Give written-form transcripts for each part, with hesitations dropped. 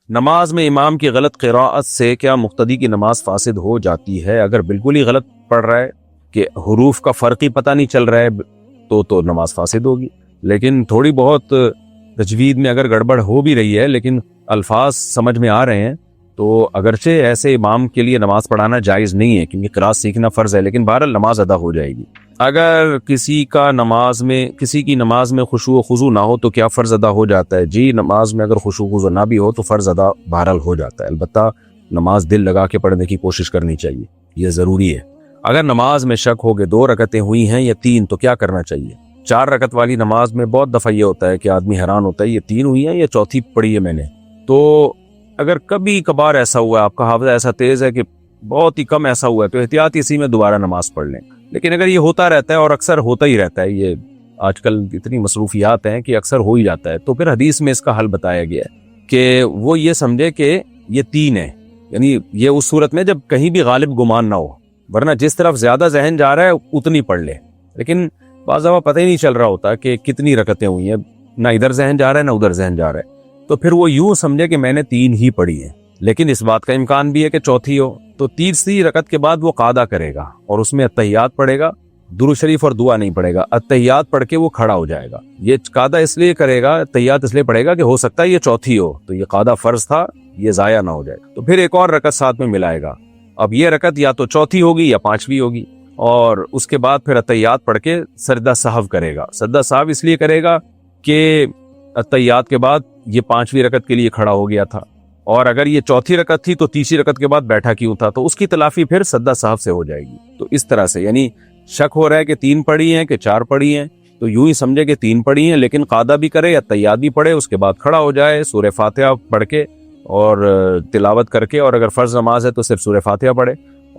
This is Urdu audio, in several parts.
نماز میں امام کی غلط قراءت سے کیا مقتدی کی نماز فاسد ہو جاتی ہے؟ اگر بالکل ہی غلط پڑھ رہا ہے کہ حروف کا فرق ہی پتہ نہیں چل رہا ہے تو نماز فاسد ہوگی. لیکن تھوڑی بہت تجوید میں اگر گڑبڑ ہو بھی رہی ہے لیکن الفاظ سمجھ میں آ رہے ہیں تو اگرچہ ایسے امام کے لیے نماز پڑھانا جائز نہیں ہے کیونکہ قراءت سیکھنا فرض ہے، لیکن بہرحال نماز ادا ہو جائے گی. اگر کسی کی نماز میں خشوع و خضوع نہ ہو تو کیا فرض ادا ہو جاتا ہے؟ جی، نماز میں اگر خشوع و خضوع نہ بھی ہو تو فرض ادا بہرحال ہو جاتا ہے. البتہ نماز دل لگا کے پڑھنے کی کوشش کرنی چاہیے، یہ ضروری ہے. اگر نماز میں شک ہو کہ 2 رکعتیں ہوئی ہیں یا 3 تو کیا کرنا چاہیے؟ 4 رکعت والی نماز میں بہت دفعہ یہ ہوتا ہے کہ آدمی حیران ہوتا ہے یہ 3 ہوئی ہیں یا چوتھی پڑھی ہے میں نے. تو اگر کبھی کبھار ایسا ہوا ہے، آپ کا حافظہ ایسا تیز ہے کہ بہت ہی کم ایسا ہوا ہے، تو احتیاط اسی میں دوبارہ نماز پڑھ لیں. لیکن اگر یہ ہوتا رہتا ہے اور اکثر ہوتا ہی رہتا ہے، یہ آج کل اتنی مصروفیات ہیں کہ اکثر ہو ہی جاتا ہے، تو پھر حدیث میں اس کا حل بتایا گیا ہے کہ وہ یہ سمجھے کہ یہ 3 ہے. یعنی یہ اس صورت میں جب کہیں بھی غالب گمان نہ ہو، ورنہ جس طرف زیادہ ذہن جا رہا ہے اتنی پڑھ لے. لیکن بعض دفعہ پتہ ہی نہیں چل رہا ہوتا کہ کتنی رکعتیں ہوئی ہیں، نہ ادھر ذہن جا رہا ہے نہ ادھر ذہن جا رہا ہے، تو پھر وہ یوں سمجھے کہ میں نے 3 ہی پڑھی ہے. لیکن اس بات کا امکان بھی ہے کہ چوتھی ہو، تو تیسری رکعت کے بعد وہ قعدہ کرے گا اور اس میں اتحیات پڑھے گا، درود شریف اور دعا نہیں پڑھے گا. اتحیات پڑھ کے وہ کھڑا ہو جائے گا. یہ قعدہ اس لیے کرے گا، اتحیات اس لیے پڑھے گا کہ ہو سکتا ہے یہ چوتھی ہو، تو یہ قعدہ فرض تھا، یہ ضائع نہ ہو جائے. تو پھر ایک اور رکعت ساتھ میں ملائے گا. اب یہ رکعت یا تو چوتھی ہوگی یا 5ویں ہوگی، اور اس کے بعد پھر اتحیات پڑھ کے سجدہ سہو کرے گا. سجدہ سہو اس لیے کرے گا کہ اتحیات کے بعد یہ 5ویں رکعت کے لیے کھڑا ہو گیا تھا، اور اگر یہ چوتھی رکعت تھی تو تیسری رکعت کے بعد بیٹھا کیوں تھا، تو اس کی تلافی پھر سجدہ سہو سے ہو جائے گی. تو اس طرح سے یعنی شک ہو رہا ہے کہ 3 پڑھی ہیں کہ 4 پڑھی ہیں، تو یوں ہی سمجھے کہ 3 پڑھی ہیں، لیکن قعدہ بھی کرے، اتحیات بھی پڑھے، اس کے بعد کھڑا ہو جائے، سورہ فاتحہ پڑھ کے اور تلاوت کر کے، اور اگر فرض نماز ہے تو صرف سورہ فاتحہ پڑھے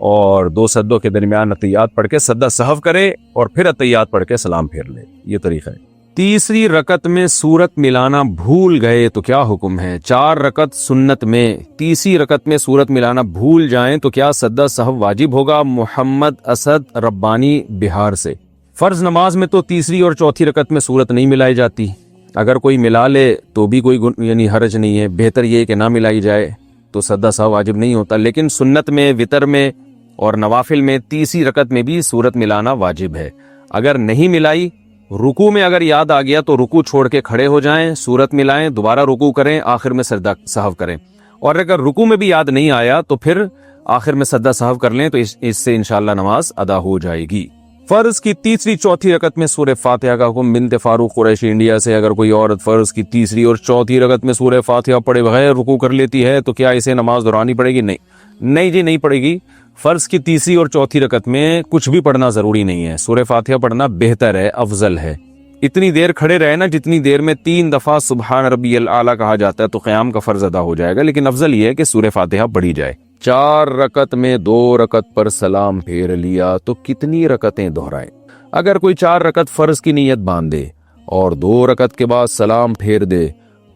اور 2 سجدوں کے درمیان اتحیات پڑھ کے سجدہ سہو کرے اور پھر اتحیات پڑھ کے سلام پھیر لے. یہ طریقہ ہے. تیسری رکعت میں سورت ملانا بھول گئے تو کیا حکم ہے؟ 4 رکعت سنت میں تیسری رکعت میں سورت ملانا بھول جائیں تو کیا سجدہ سہو واجب ہوگا؟ محمد اسد ربانی بہار سے. فرض نماز میں تو تیسری اور چوتھی رکعت میں سورت نہیں ملائی جاتی. اگر کوئی ملا لے تو بھی کوئی یعنی حرج نہیں ہے، بہتر یہ کہ نہ ملائی جائے تو سجدہ سہو واجب نہیں ہوتا. لیکن سنت میں، وتر میں اور نوافل میں تیسری رکعت میں بھی سورت ملانا واجب ہے. اگر نہیں ملائی، رکوع میں اگر یاد آ گیا تو رکوع چھوڑ کے کھڑے ہو جائیں، سورت ملائیں، دوبارہ رکوع کریں، آخر میں سجدہ سہو کریں. اور اگر رکوع میں بھی یاد نہیں آیا تو پھر آخر میں سجدہ سہو کر لیں، تو اس سے انشاءاللہ نماز ادا ہو جائے گی. فرض کی تیسری چوتھی رکعت میں سورہ فاتحہ کا حکم. بنت فاروق قریشی انڈیا سے، اگر کوئی عورت فرض کی تیسری اور چوتھی رکعت میں سورہ فاتحہ پڑھے بغیر رکوع کر لیتی ہے تو کیا اسے نماز دہرانی پڑے گی؟ نہیں جی، نہیں پڑے گی. فرض کی تیسری اور چوتھی رکعت میں کچھ بھی پڑھنا ضروری نہیں ہے، سورہ فاتحہ پڑھنا بہتر ہے، افضل ہے. اتنی دیر کھڑے رہے نا جتنی دیر میں 3 دفعہ سبحان ربی الاعلیٰ کہا جاتا ہے تو قیام کا فرض ادا ہو جائے گا، لیکن افضل یہ ہے کہ سورہ فاتحہ پڑھی جائے. 4 رکعت میں 2 رکعت پر سلام پھیر لیا تو کتنی رکعتیں دہرائیں؟ اگر کوئی 4 رکعت فرض کی نیت باندھے اور 2 رکعت کے بعد سلام پھیر دے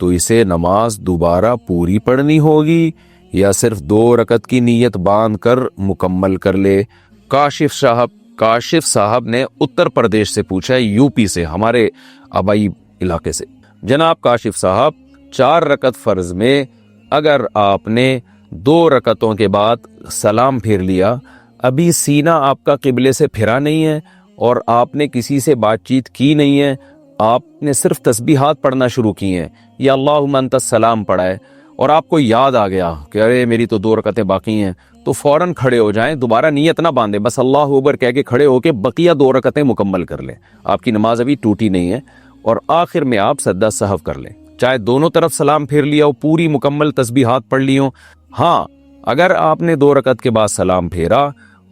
تو اسے نماز دوبارہ پوری پڑھنی ہوگی یا صرف 2 رکعت کی نیت باندھ کر مکمل کر لے؟ کاشف صاحب نے اتر پردیش سے پوچھا ہے، یو پی سے، ہمارے آبائی علاقے سے. جناب کاشف صاحب، 4 رکعت فرض میں اگر آپ نے 2 رکعتوں کے بعد سلام پھیر لیا، ابھی سینہ آپ کا قبلے سے پھرا نہیں ہے اور آپ نے کسی سے بات چیت کی نہیں ہے، آپ نے صرف تسبیحات پڑھنا شروع کی ہیں یا اللہم انت السلام پڑھا ہے، اور آپ کو یاد آ گیا کہ ارے میری تو 2 رکعتیں باقی ہیں، تو فوراً کھڑے ہو جائیں، دوبارہ نیت نہ باندھیں، بس اللہ اکبر کہہ کے کھڑے ہو کے بقیہ 2 رکعتیں مکمل کر لیں. آپ کی نماز ابھی ٹوٹی نہیں ہے، اور آخر میں آپ سجدہ سہو کر لیں، چاہے دونوں طرف سلام پھیر لیا ہو، پوری مکمل تسبیحات پڑھ لی ہوں. ہاں، اگر آپ نے 2 رکعت کے بعد سلام پھیرا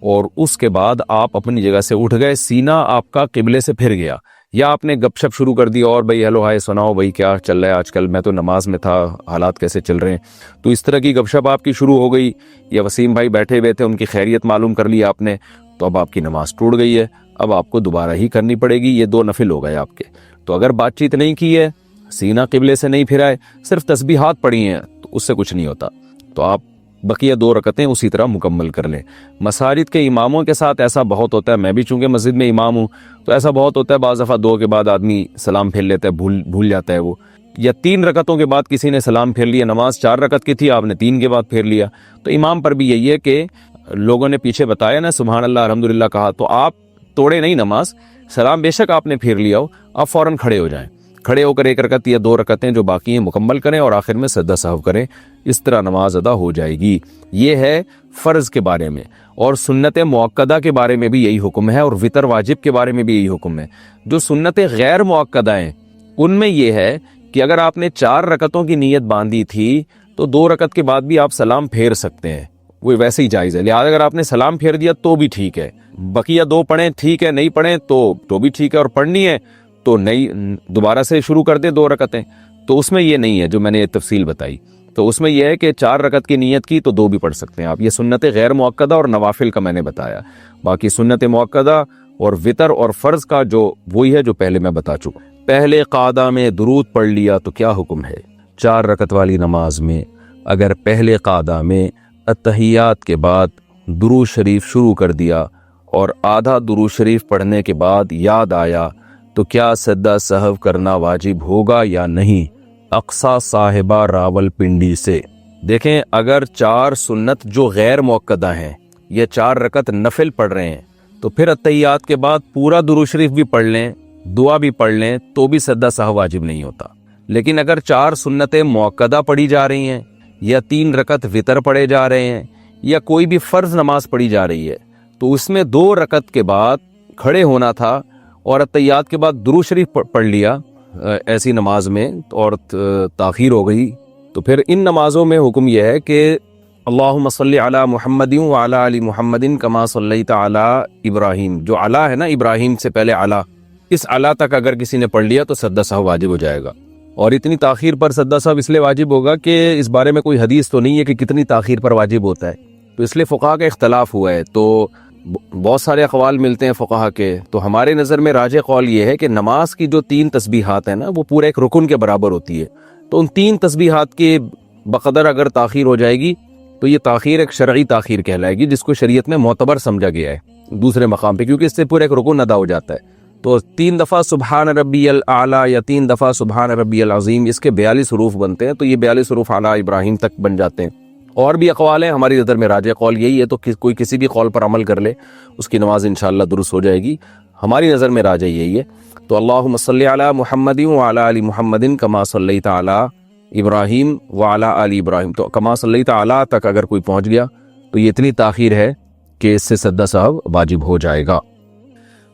اور اس کے بعد آپ اپنی جگہ سے اٹھ گئے، سینہ آپ کا قبلے سے پھر گیا، یا آپ نے گپ شپ شروع کر دی اور بھائی ہیلو ہائے سناؤ بھائی کیا چل رہا ہے آج کل، میں تو نماز میں تھا، حالات کیسے چل رہے ہیں، تو اس طرح کی گپ شپ آپ کی شروع ہو گئی، یا وسیم بھائی بیٹھے ہوئے تھے ان کی خیریت معلوم کر لی آپ نے، تو اب آپ کی نماز ٹوٹ گئی ہے، اب آپ کو دوبارہ ہی کرنی پڑے گی. یہ 2 نفل ہو گئے آپ کے. تو اگر بات چیت نہیں کی ہے، سینہ قبلے سے نہیں پھرائے، صرف تسبیحات پڑھی ہیں، تو اس سے کچھ نہیں ہوتا، تو آپ بقیہ 2 رکعتیں اسی طرح مکمل کر لیں. مساجد کے اماموں کے ساتھ ایسا بہت ہوتا ہے، میں بھی چونکہ مسجد میں امام ہوں تو ایسا بہت ہوتا ہے، بعض دفعہ 2 کے بعد آدمی سلام پھیر لیتا ہے، بھول جاتا ہے وہ. یا 3 رکعتوں کے بعد کسی نے سلام پھیر لیا، نماز 4 رکعت کی تھی، آپ نے 3 کے بعد پھیر لیا، تو امام پر بھی یہی ہے کہ لوگوں نے پیچھے بتایا نا سبحان اللہ الحمدللہ کہا، تو آپ توڑے نہیں نماز، سلام بے شک آپ نے پھیر لیا ہو، آپ فوراً کھڑے ہو جائیں، کھڑے ہو کر 1 رکعت یا 2 رکعتیں جو باقی ہیں مکمل کریں اور آخر میں سجدہ سہو کریں، اس طرح نماز ادا ہو جائے گی۔ یہ ہے فرض کے بارے میں، اور سنت مؤکدہ کے بارے میں بھی یہی حکم ہے، اور وتر واجب کے بارے میں بھی یہی حکم ہے۔ جو سنت غیر مؤکدہ ہیں ان میں یہ ہے کہ اگر آپ نے 4 رکعتوں کی نیت باندھی تھی تو 2 رکعت کے بعد بھی آپ سلام پھیر سکتے ہیں، وہ ویسے ہی جائز ہے، لہٰذا اگر آپ نے سلام پھیر دیا تو بھی ٹھیک ہے، بقیہ 2 پڑھیں ٹھیک ہے، نہیں پڑھیں تو بھی ٹھیک ہے، اور پڑھنی ہے تو نہیں دوبارہ سے شروع کر دیں 2 رکعتیں، تو اس میں یہ نہیں ہے جو میں نے یہ تفصیل بتائی، تو اس میں یہ ہے کہ 4 رکعت کی نیت کی تو 2 بھی پڑھ سکتے ہیں آپ۔ یہ سنت غیر مؤکدہ اور نوافل کا میں نے بتایا، باقی سنت مؤکدہ اور وتر اور فرض کا جو وہی ہے جو پہلے میں بتا چکا۔ پہلے قعدہ میں درود پڑھ لیا تو کیا حکم ہے؟ 4 رکعت والی نماز میں اگر پہلے قعدہ میں اتحیات کے بعد درود شریف شروع کر دیا اور آدھا درود شریف پڑھنے کے بعد یاد آیا تو کیا سجدہ سہو کرنا واجب ہوگا یا نہیں؟ اقصیٰ صاحبہ راول پنڈی سے۔ دیکھیں اگر 4 سنت جو غیر مؤکدہ ہیں یہ 4 رکعت نفل پڑھ رہے ہیں تو پھر اتحیات کے بعد پورا درود شریف بھی پڑھ لیں، دعا بھی پڑھ لیں تو بھی سجدہ سہو واجب نہیں ہوتا۔ لیکن اگر 4 سنتیں مؤکدہ پڑھی جا رہی ہیں یا 3 رکعت وتر پڑھے جا رہے ہیں یا کوئی بھی فرض نماز پڑھی جا رہی ہے تو اس میں 2 رکعت کے بعد کھڑے ہونا تھا اور اتحیات کے بعد درود شریف پڑھ لیا ایسی نماز میں اور تاخیر ہو گئی، تو پھر ان نمازوں میں حکم یہ ہے کہ اللہم صلی علی محمد وعلی آل محمد کما صلیت علی ابراہیم، جو علی ہے نا ابراہیم سے پہلے علی، اس علی تک اگر کسی نے پڑھ لیا تو سجدہ سہو واجب ہو جائے گا۔ اور اتنی تاخیر پر سجدہ سہو اس لیے واجب ہوگا کہ اس بارے میں کوئی حدیث تو نہیں ہے کہ کتنی تاخیر پر واجب ہوتا ہے، تو اس لیے فقہا کا اختلاف ہوا ہے، تو بہت سارے اقوال ملتے ہیں فقہا کے، تو ہمارے نظر میں راجح قول یہ ہے کہ نماز کی جو 3 تسبیحات ہیں نا وہ پورا ایک رکن کے برابر ہوتی ہے، تو ان 3 تسبیحات کے بقدر اگر تاخیر ہو جائے گی تو یہ تاخیر ایک شرعی تاخیر کہلائے گی، جس کو شریعت میں معتبر سمجھا گیا ہے دوسرے مقام پہ، کیونکہ اس سے پورا ایک رکن ادا ہو جاتا ہے۔ تو 3 دفعہ سبحان ربی الاعلیٰ یا 3 دفعہ سبحان ربی العظیم، اس کے 42 حروف بنتے ہیں، تو یہ 42 حروف اعلیٰ ابراہیم تک بن جاتے ہیں۔ اور بھی اقوال ہیں، ہماری نظر میں راجح قول یہی ہے، تو کوئی کسی بھی قول پر عمل کر لے اس کی نماز انشاءاللہ درست ہو جائے گی، ہماری نظر میں راجح یہی ہے۔ تو اللہم صلی علی محمد وعلی آل محمد کما صلیت علی ابراہیم وعلی آل ابراہیم، تو کما صلیت علی تک اگر کوئی پہنچ گیا تو یہ اتنی تاخیر ہے کہ اس سے سجدہ سہو واجب ہو جائے گا۔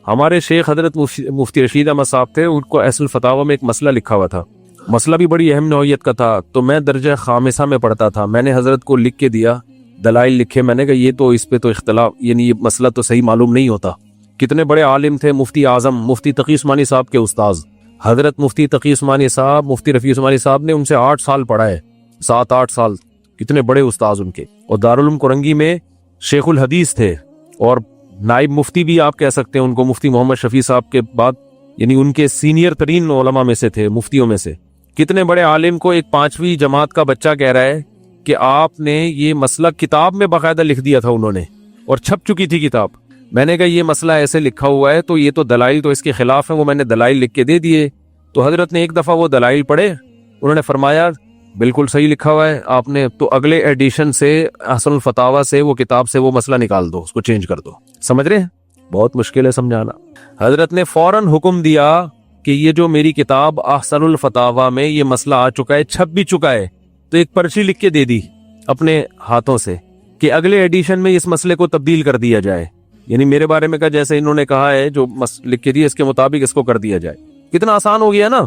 ہمارے شیخ حضرت مفتی رشید احمد صاحب تھے، ان کو اصل فتاوی میں ایک مسئلہ لکھا ہوا تھا، مسئلہ بھی بڑی اہم نوعیت کا تھا، تو میں درجہ خامسہ میں پڑھتا تھا، میں نے حضرت کو لکھ کے دیا، دلائل لکھے، میں نے کہا یہ تو اس پہ تو اختلاف، یعنی یہ مسئلہ تو صحیح معلوم نہیں ہوتا۔ کتنے بڑے عالم تھے، مفتی اعظم مفتی تقی عثمانی صاحب کے استاذ حضرت مفتی تقی عثمانی صاحب، مفتی رفیع عثمانی صاحب نے ان سے 8 سال پڑھا ہے، 7-8 سال، کتنے بڑے استاذ ان کے، اور دارالعلوم کرنگی میں شیخ الحدیث تھے، اور نائب مفتی بھی آپ کہہ سکتے ہیں ان کو، مفتی محمد شفیع صاحب کے بعد، یعنی ان کے سینئر ترین علماء میں سے تھے، مفتیوں میں سے۔ کتنے بڑے عالم کو ایک 5ویں جماعت کا بچہ کہہ رہا ہے کہ آپ نے یہ مسئلہ کتاب میں باقاعدہ لکھ دیا تھا انہوں نے، اور چھپ چکی تھی کتاب۔ میں نے کہا یہ مسئلہ ایسے لکھا ہوا ہے تو یہ تو دلائل تو اس کے خلاف ہیں، وہ میں نے دلائل لکھ کے دے دیے۔ تو حضرت نے ایک دفعہ وہ دلائل پڑھے، انہوں نے فرمایا بالکل صحیح لکھا ہوا ہے آپ نے، تو اگلے ایڈیشن سے احسن الفتاوی سے وہ کتاب سے وہ مسئلہ نکال دو، اس کو چینج کر دو۔ سمجھ رہے ہیں؟ بہت مشکل ہے سمجھانا۔ حضرت نے فوراً حکم دیا کہ یہ جو میری کتاب احسن الفتاوی میں یہ مسئلہ آ چکا ہے، چھپ بھی چکا ہے، تو ایک پرچی لکھ کے دے دی اپنے ہاتھوں سے کہ اگلے ایڈیشن میں اس مسئلے کو تبدیل کر دیا جائے، یعنی میرے بارے میں کہا جیسے انہوں نے کہا ہے جو لکھ کے دیا اس کے مطابق اس کو کر دیا جائے۔ کتنا آسان ہو گیا نا۔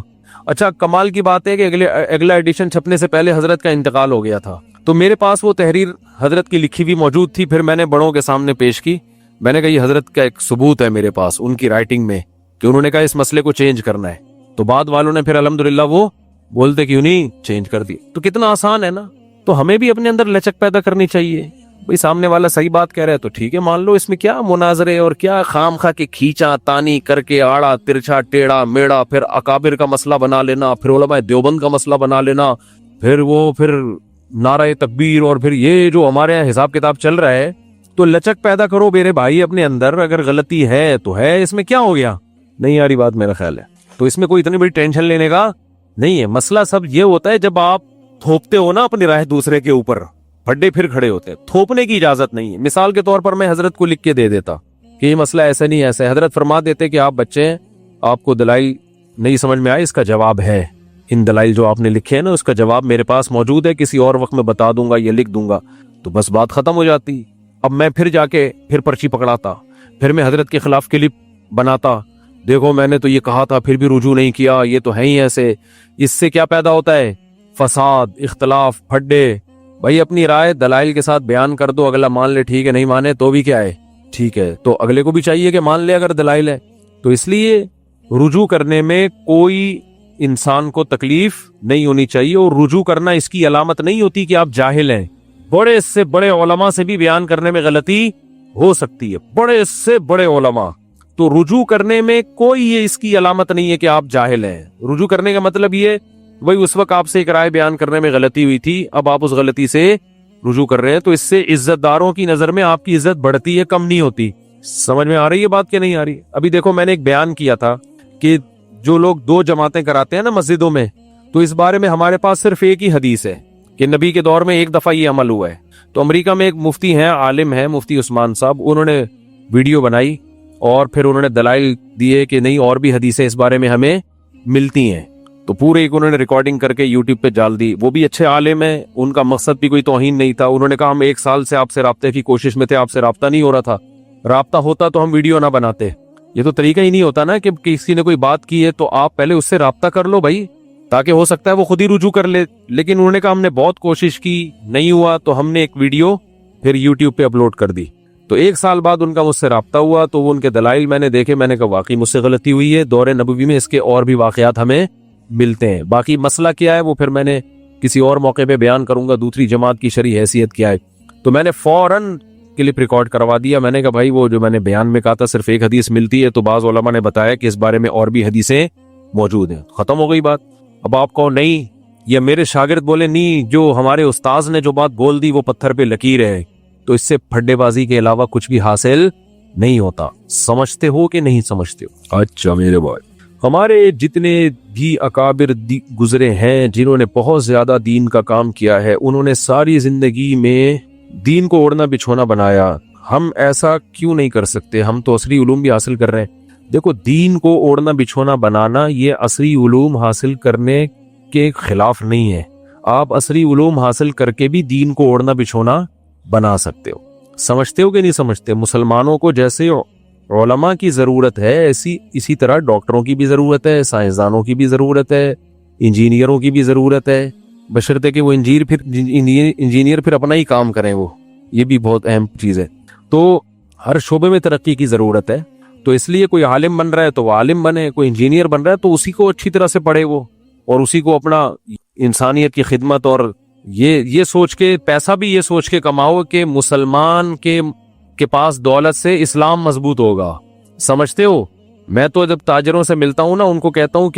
اچھا کمال کی بات ہے کہ اگلا ایڈیشن چھپنے سے پہلے حضرت کا انتقال ہو گیا تھا، تو میرے پاس وہ تحریر حضرت کی لکھی بھی موجود تھی، پھر میں نے بڑوں کے سامنے پیش کی، میں نے کہا یہ حضرت کا ایک ثبوت ہے میرے پاس ان کی رائٹنگ میں کہ انہوں نے کہا اس مسئلے کو چینج کرنا ہے، تو بعد والوں نے پھر الحمدللہ وہ بولتے کیوں نہیں چینج کر دی۔ تو کتنا آسان ہے نا۔ تو ہمیں بھی اپنے اندر لچک پیدا کرنی چاہیے، بھئی سامنے والا صحیح بات کہہ رہا ہے تو ٹھیک ہے مان لو، اس میں کیا مناظرے اور کیا خام خواہ کے کھینچا تانی کر کے آڑا ترچھا ٹیڑھا میڑا، پھر اکابر کا مسئلہ بنا لینا، پھر علماء دیوبند کا مسئلہ بنا لینا، پھر نعرہ تکبیر، اور پھر یہ جو ہمارے یہاں حساب کتاب چل رہا ہے۔ تو لچک پیدا کرو میرے بھائی اپنے اندر، اگر غلطی ہے تو ہے، اس میں کیا ہو گیا، نہیں آ رہی بات میرا خیال ہے۔ تو اس میں کوئی اتنی بڑی ٹینشن لینے کا نہیں ہے. مسئلہ سب یہ ہوتا ہے جب آپ تھوپتے ہو نا اپنی رائے دوسرے کے اوپر, پھڈے پھر کھڑے ہوتے ہیں. تھوپنے کی اجازت نہیں ہے. مثال کے طور پر میں حضرت کو لکھ کے دے دیتا کہ یہ مسئلہ ایسا نہیں ایسا ہے, حضرت فرما دیتے کہ آپ بچے ہیں, آپ کو دلائل نہیں سمجھ میں آئے, اس کا جواب ہے, ان دلائل جو آپ نے لکھے ہیں نا اس کا جواب میرے پاس موجود ہے, کسی اور وقت میں بتا دوں گا یا لکھ دوں گا, تو بس بات ختم ہو جاتی. اب میں پھر جا کے پھر پرچی پکڑاتا, پھر میں حضرت کے خلاف کلپ بناتا, دیکھو میں نے تو یہ کہا تھا پھر بھی رجوع نہیں کیا, یہ تو ہے ہی ایسے. اس سے کیا پیدا ہوتا ہے؟ فساد, اختلاف, پھڈے. بھائی اپنی رائے دلائل کے ساتھ بیان کر دو, اگلا مان لے ٹھیک ہے, نہیں مانے تو بھی کیا ہے ٹھیک ہے, تو اگلے کو بھی چاہیے کہ مان لے اگر دلائل ہے. تو اس لیے رجوع کرنے میں کوئی انسان کو تکلیف نہیں ہونی چاہیے, اور رجوع کرنا اس کی علامت نہیں ہوتی کہ آپ جاہل ہیں. بڑے سے بڑے علماء سے بھی بیان کرنے میں غلطی ہو سکتی ہے, بڑے سے بڑے علماء. تو رجوع کرنے میں کوئی یہ اس کی علامت نہیں ہے کہ آپ جاہل ہیں. رجوع کرنے کا مطلب یہ, وہی اس وقت آپ سے ایک رائے بیان کرنے میں غلطی ہوئی تھی, اب آپ اس غلطی سے رجوع کر رہے ہیں, تو اس سے عزت داروں کی نظر میں آپ کی عزت بڑھتی ہے, کم نہیں ہوتی. سمجھ میں آ رہی ہے بات کہ نہیں آ رہی؟ ابھی دیکھو میں نے ایک بیان کیا تھا کہ جو لوگ 2 جماعتیں کراتے ہیں نا مسجدوں میں, تو اس بارے میں ہمارے پاس صرف ایک ہی حدیث ہے کہ نبی کے دور میں ایک دفعہ یہ عمل ہوا ہے. تو امریکہ میں ایک مفتی ہیں, عالم ہیں, مفتی عثمان صاحب, انہوں نے ویڈیو بنائی اور پھر انہوں نے دلائل دیے کہ نہیں اور بھی حدیثیں اس بارے میں ہمیں ملتی ہیں. تو پورے ایک انہوں نے ریکارڈنگ کر کے یوٹیوب پہ ڈال دی. وہ بھی اچھے عالم ہیں, ان کا مقصد بھی کوئی توہین نہیں تھا. انہوں نے کہا ہم 1 سال سے آپ سے رابطے کی کوشش میں تھے, آپ سے رابطہ نہیں ہو رہا تھا, رابطہ ہوتا تو ہم ویڈیو نہ بناتے. یہ تو طریقہ ہی نہیں ہوتا نا کہ کسی نے کوئی بات کی ہے تو آپ پہلے اس سے رابطہ کر لو بھائی, تاکہ ہو سکتا ہے وہ خود ہی رجوع کر لے. لیکن انہوں نے کہا ہم نے بہت کوشش کی, نہیں ہوا, تو ہم نے ایک ویڈیو پھر یوٹیوب پہ اپلوڈ کر دی. تو 1 سال بعد ان کا مجھ سے رابطہ ہوا, تو وہ ان کے دلائل میں نے دیکھے, میں نے کہا واقعی مجھ سے غلطی ہوئی ہے, دور نبوی میں اس کے اور بھی واقعات ہمیں ملتے ہیں. باقی مسئلہ کیا ہے وہ پھر میں نے کسی اور موقع پہ بیان کروں گا, دوسری جماعت کی شرعی حیثیت کیا ہے. تو میں نے فوراً کلپ ریکارڈ کروا دیا. میں نے کہا بھائی وہ جو میں نے بیان میں کہا تھا صرف ایک حدیث ملتی ہے, تو بعض علماء نے بتایا کہ اس بارے میں اور بھی حدیثیں موجود ہیں. ختم ہو گئی بات. اب آپ کو نہیں, یا میرے شاگرد بولے نہیں جو ہمارے استاذ نے جو بات بول دی وہ پتھر پہ لکیر ہے, تو اس سے پھڈے بازی کے علاوہ کچھ بھی حاصل نہیں ہوتا. سمجھتے ہو کہ نہیں سمجھتے ہو؟ اچھا میرے بھائی, ہمارے جتنے بھی اکابر گزرے ہیں جنہوں نے بہت زیادہ دین کا کام کیا ہے, انہوں نے ساری زندگی میں دین کو اوڑھنا بچھونا بنایا. ہم ایسا کیوں نہیں کر سکتے؟ ہم تو عصری علوم بھی حاصل کر رہے ہیں. دیکھو دین کو اوڑھنا بچھونا بنانا یہ عصری علوم حاصل کرنے کے خلاف نہیں ہے. آپ عصری علوم حاصل کر کے بھی دین کو اوڑھنا بچھونا بنا سکتے ہو. سمجھتے ہو کہ نہیں سمجھتے؟ مسلمانوں کو جیسے علماء کی ضرورت ہے اسی طرح ڈاکٹروں کی بھی ضرورت ہے, سائنسدانوں کی بھی ضرورت ہے, انجینئروں کی بھی ضرورت ہے, بشرطے کہ وہ انجینئر پھر اپنا ہی کام کریں. وہ یہ بھی بہت اہم چیز ہے. تو ہر شعبے میں ترقی کی ضرورت ہے. تو اس لیے کوئی عالم بن رہا ہے تو وہ عالم بنے, کوئی انجینئر بن رہا ہے تو اسی کو اچھی طرح سے پڑھے وہ, اور اسی کو اپنا انسانیت کی خدمت اور یہ سوچ کے, پیسہ بھی یہ سوچ کے کماؤ کہ مسلمان کے پاس دولت سے اسلام مضبوط ہوگا. سمجھتے ہو؟ میں تو جب تاجروں سے ملتا ہوں نا, ان کو کہتا ہوں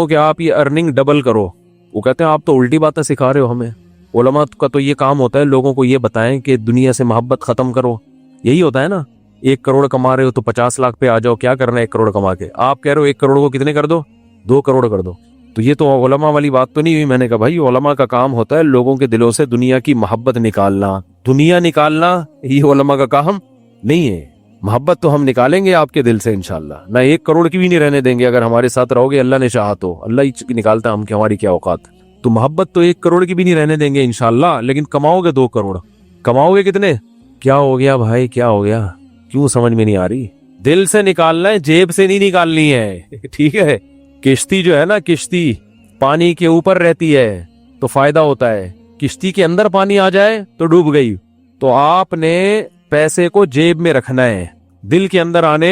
کہ آپ یہ ارننگ ڈبل کرو. وہ کہتے ہیں آپ تو الٹی باتیں سکھا رہے ہو ہمیں. علماء کا تو یہ کام ہوتا ہے لوگوں کو یہ بتائیں کہ دنیا سے محبت ختم کرو. یہی ہوتا ہے نا, 1 کروڑ کما رہے ہو تو 50 لاکھ پہ آ جاؤ, کیا کرنا ہے 1 کروڑ کما کے؟ آپ کہہ رہے ہو 1 کروڑ کو کتنے کر دو, 2 کروڑ کر دو. تو یہ تو علماء والی بات تو نہیں ہوئی. میں نے کہا بھائی علماء کا کام ہوتا ہے لوگوں کے دلوں سے دنیا کی محبت نکالنا. دنیا نکالنا یہ علماء کا کام نہیں ہے. محبت تو ہم نکالیں گے آپ کے دل سے انشاءاللہ. نہ 1 کروڑ کی بھی نہیں رہنے دیں گے اگر ہمارے ساتھ رہو گے. اللہ نے چاہا تو, اللہ ہی نکالتا, ہم ہماری کیا اوقات. تو محبت تو 1 کروڑ کی بھی نہیں رہنے دیں گے انشاءاللہ. لیکن کماؤ گے 2 کروڑ. کماؤ گے کتنے؟ کیا ہو گیا بھائی, کیا ہو گیا؟ کیوں سمجھ میں نہیں آ رہی؟ دل سے نکالنا ہے, جیب سے نہیں نکالنی ہے. ٹھیک ہے؟ کشتی جو ہے نا, کشتی پانی کے اوپر رہتی ہے تو فائدہ ہوتا ہے. کشتی کے اندر پانی آ جائے تو ڈوب گئی. تو آپ نے پیسے کو جیب میں رکھنا ہے, دل کے اندر آنے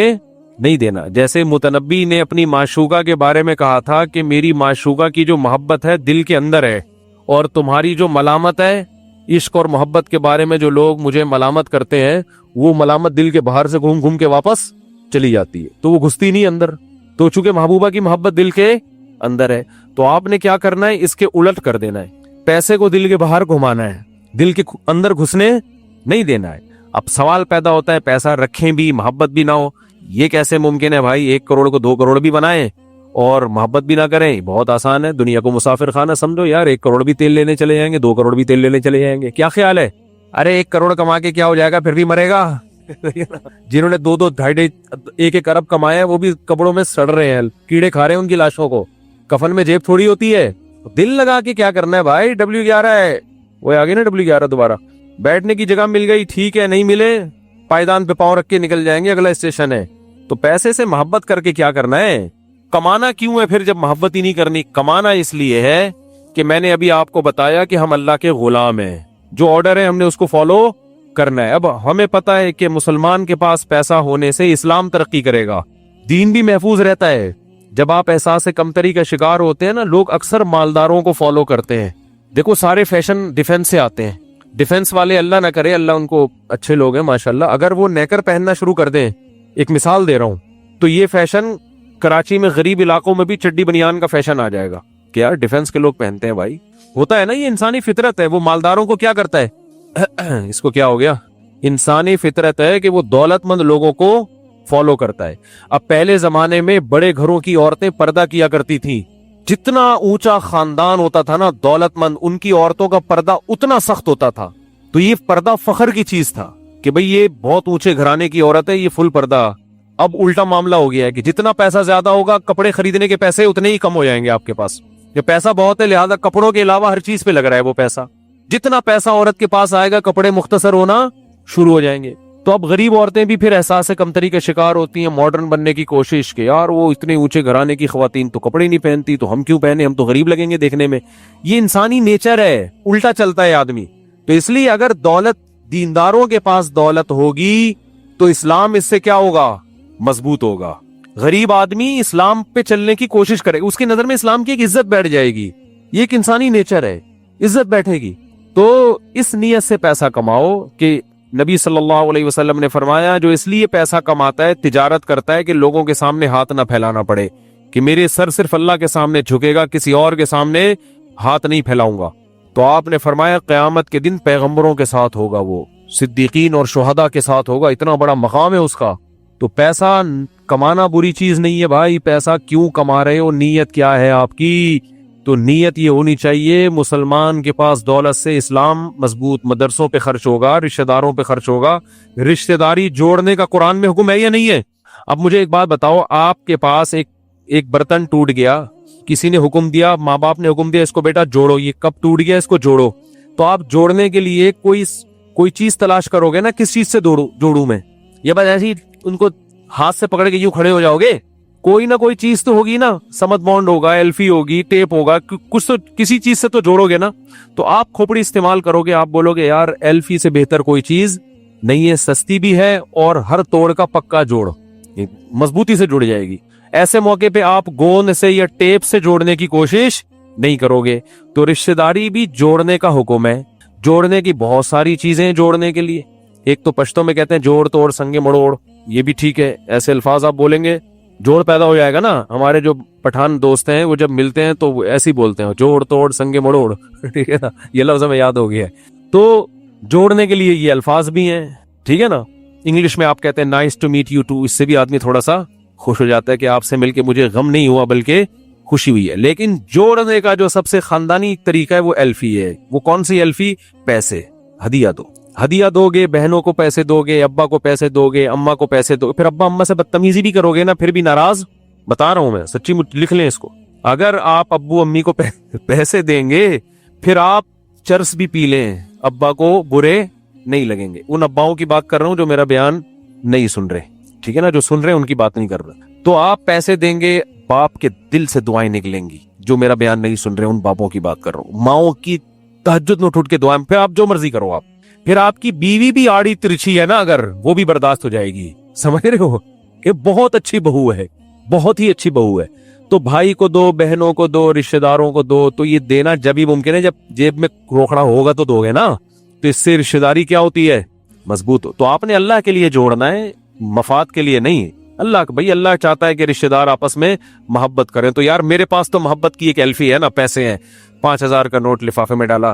نہیں دینا. جیسے متنبی نے اپنی معشوقہ کے بارے میں کہا تھا کہ میری معشوقہ کی جو محبت ہے دل کے اندر ہے, اور تمہاری جو ملامت ہے عشق اور محبت کے بارے میں جو لوگ مجھے ملامت کرتے ہیں, وہ ملامت دل کے باہر سے گھوم گھوم کے واپس چلی جاتی ہے, تو وہ گھستی نہیں اندر. تو چونکہ محبوبہ کی محبت دل کے اندر ہے, تو آپ نے کیا کرنا ہے, اس کے الٹ کر دینا ہے. پیسے کو دل کے باہر گھمانا ہے, دل کے اندر گھسنے نہیں دینا ہے. اب سوال پیدا ہوتا ہے پیسہ رکھیں بھی محبت بھی نہ ہو. یہ کیسے ممکن ہے بھائی؟ 1 کروڑ کو 2 کروڑ بھی بنائیں اور محبت بھی نہ کریں, بہت آسان ہے, دنیا کو مسافر خانہ سمجھو یار. 1 کروڑ بھی تیل لینے چلے جائیں گے, 2 کروڑ بھی تیل لینے چلے جائیں گے, کیا خیال ہے؟ ارے 1 کروڑ کما کے کیا ہو جائے گا, پھر بھی مرے گا. جنہوں نے 2 2.5 1 ارب کمایا ہے وہ بھی کپڑوں میں سڑ رہے ہیں, کیڑے کھا رہے ہیں ان کی لاشوں کو. کفن میں جیب تھوڑی ہوتی ہے, دل لگا کے کیا کرنا ہے بھائی. W11 ہے, وہ آگے نا W11 دوبارہ. بیٹھنے کی جگہ مل گئی ٹھیک ہے, نہیں ملے پائیدان پہ پاؤں رکھ کے نکل جائیں گے, اگلا اسٹیشن ہے. تو پیسے سے محبت کر کے کیا کرنا ہے؟ کمانا کیوں ہے پھر جب محبت ہی نہیں کرنی؟ کمانا اس لیے ہے کہ میں نے ابھی آپ کو بتایا کہ ہم اللہ کے غلام ہیں, جو آرڈر ہے ہم نے اس کو فالو کرنا ہے. اب ہمیں پتا ہے کہ مسلمان کے پاس پیسہ ہونے سے اسلام ترقی کرے گا, دین بھی محفوظ رہتا ہے. جب آپ احساس کمتری کا شکار ہوتے ہیں نا, لوگ اکثر مالداروں کو فالو کرتے ہیں. دیکھو سارے فیشن ڈیفنس سے آتے ہیں. ڈیفنس والے اللہ نہ کرے, اللہ ان کو اچھے لوگ ہیں ماشاءاللہ, اگر وہ نیکر پہننا شروع کر دیں, ایک مثال دے رہا ہوں, تو یہ فیشن کراچی میں غریب علاقوں میں بھی چڈی بنیان کا فیشن آ جائے گا کہ یار ڈیفنس کے لوگ پہنتے ہیں بھائی. ہوتا ہے نا, یہ انسانی فطرت ہے. وہ مالداروں کو کیا کرتا ہے, اس کو کیا ہو گیا, انسانی فطرت ہے کہ وہ دولت مند لوگوں کو فالو کرتا ہے. اب پہلے زمانے میں بڑے گھروں کی عورتیں پردہ کیا کرتی تھیں. جتنا اونچا خاندان ہوتا تھا نا دولت مند, ان کی عورتوں کا پردہ اتنا سخت ہوتا تھا. تو یہ پردہ فخر کی چیز تھا کہ بھئی یہ بہت اونچے گھرانے کی عورت ہے, یہ فل پردہ. اب الٹا معاملہ ہو گیا ہے کہ جتنا پیسہ زیادہ ہوگا, کپڑے خریدنے کے پیسے اتنے ہی کم ہو جائیں گے آپ کے پاس. یہ پیسہ بہت ہے لہذا کپڑوں کے علاوہ ہر چیز پہ لگ رہا ہے وہ پیسہ. جتنا پیسہ عورت کے پاس آئے گا کپڑے مختصر ہونا شروع ہو جائیں گے. تو اب غریب عورتیں بھی پھر احساس کمتری کا شکار ہوتی ہیں, ماڈرن بننے کی کوشش کہ یار وہ اتنے اونچے گھرانے کی خواتین تو کپڑے نہیں پہنتی, تو ہم کیوں پہنے, ہم تو غریب لگیں گے دیکھنے میں. یہ انسانی نیچر ہے, الٹا چلتا ہے آدمی. تو اس لیے اگر دولت, دینداروں کے پاس دولت ہوگی تو اسلام اس سے کیا ہوگا, مضبوط ہوگا. غریب آدمی اسلام پہ چلنے کی کوشش کرے گا, اس کی نظر میں اسلام کی ایک عزت بیٹھ جائے گی. یہ ایک انسانی نیچر ہے, عزت بیٹھے گی. تو اس نیت سے پیسہ کماؤ کہ نبی صلی اللہ علیہ وسلم نے فرمایا جو اس لیے پیسہ کماتا ہے, تجارت کرتا ہے کہ لوگوں کے سامنے ہاتھ نہ پھیلانا پڑے, کہ میرے سر صرف اللہ کے سامنے جھکے گا, کسی اور کے سامنے ہاتھ نہیں پھیلاؤں گا. تو آپ نے فرمایا قیامت کے دن پیغمبروں کے ساتھ ہوگا, وہ صدیقین اور شہداء کے ساتھ ہوگا, اتنا بڑا مقام ہے اس کا. تو پیسہ کمانا بری چیز نہیں ہے بھائی. پیسہ کیوں کما رہے ہو, نیت کیا ہے آپ کی؟ تو نیت یہ ہونی چاہیے مسلمان کے پاس دولت سے اسلام مضبوط, مدرسوں پہ خرچ ہوگا, رشتہ داروں پہ خرچ ہوگا. رشتہ داری جوڑنے کا قرآن میں حکم ہے یا نہیں ہے؟ اب مجھے ایک بات بتاؤ, آپ کے پاس ایک برتن ٹوٹ گیا, کسی نے حکم دیا, ماں باپ نے حکم دیا اس کو بیٹا جوڑو, یہ کب ٹوٹ گیا اس کو جوڑو. تو آپ جوڑنے کے لیے کوئی چیز تلاش کرو گے نا, کس چیز سے جوڑوں میں؟ یہ بات ایسی ان کو ہاتھ سے پکڑ کے یوں کھڑے ہو جاؤ گے؟ کوئی نہ کوئی چیز تو ہوگی نا, سمت بانڈ ہوگا, ایلفی ہوگی, ٹیپ ہوگا, کچھ تو کسی چیز سے تو جوڑو گے نا. تو آپ کھوپڑی استعمال کرو گے, آپ بولو گے یار ایلفی سے بہتر کوئی چیز نہیں ہے, سستی بھی ہے اور ہر توڑ کا پکا جوڑ, مضبوطی سے جڑ جائے گی. ایسے موقع پہ آپ گوند سے یا ٹیپ سے جوڑنے کی کوشش نہیں کرو گے. تو رشتہ داری بھی جوڑنے کا حکم ہے. جوڑنے کی بہت ساری چیزیں جوڑنے کے لیے, ایک تو پشتوں میں کہتے ہیں جوڑ توڑ سنگے مڑوڑ, یہ بھی ٹھیک ہے, ایسے الفاظ آپ بولیں گے جوڑ پیدا ہو جائے گا نا. ہمارے جو پٹھان دوست ہیں وہ جب ملتے ہیں تو وہ ایسے ہی بولتے ہیں جوڑ توڑ سنگے مڑوڑ, ٹھیک ہے نا, یہ لفظ ہمیں یاد ہو گیا ہے. تو جوڑنے کے لیے یہ الفاظ بھی ہیں, ٹھیک ہے نا. انگلش میں آپ کہتے ہیں nice to meet you too, اس سے بھی آدمی تھوڑا سا خوش ہو جاتا ہے کہ آپ سے مل کے مجھے غم نہیں ہوا بلکہ خوشی ہوئی ہے. لیکن جوڑنے کا جو سب سے خاندانی طریقہ ہے وہ ایلفی ہے. وہ کون سی ایلفی؟ پیسے, ہدیہ دو. ہدیہ دو گے, بہنوں کو پیسے دو گے, ابا کو پیسے دو گے, اماں کو پیسے دو گے, پھر ابا اماں سے بدتمیزی بھی کرو گے نا, پھر بھی ناراض. بتا رہا ہوں میں, سچی لکھ لیں اس کو. اگر آپ ابو امی کو پیسے دیں گے پھر آپ چرس بھی پی لیں, ابا کو برے نہیں لگیں گے. ان اباؤں کی بات کر رہا ہوں جو میرا بیان نہیں سن رہے, ٹھیک ہے نا, جو سن رہے ہیں ان کی بات نہیں کر رہا. تو آپ پیسے دیں گے, باپ کے دل سے دعائیں نکلیں گی. جو میرا بیان نہیں سن رہے ان باپوں کی بات کر رہا ہوں. ماؤں کی تہجد میں اٹھ کے دعائیں, پھر آپ جو مرضی کرو. آپ پھر آپ کی بیوی بھی آڑی ترچھی ہے نا, اگر وہ بھی برداشت ہو جائے گی. سمجھ رہے ہو کہ بہت اچھی بہو ہے, بہت ہی اچھی بہو ہے. تو بھائی کو دو, بہنوں کو دو, رشتہ داروں کو دو. تو یہ دینا جب ہی ممکن ہے جب جیب میں روکڑا ہوگا تو دو گے نا. تو اس سے رشتہ داری کیا ہوتی ہے؟ مضبوط ہو. تو آپ نے اللہ کے لیے جوڑنا ہے, مفاد کے لیے نہیں. اللہ بھائی اللہ چاہتا ہے کہ رشتہ دار آپس میں محبت کریں. تو یار میرے پاس تو محبت کی ایک ایلفی ہے نا, پیسے ہیں, 5000 کا نوٹ لفافے میں ڈالا,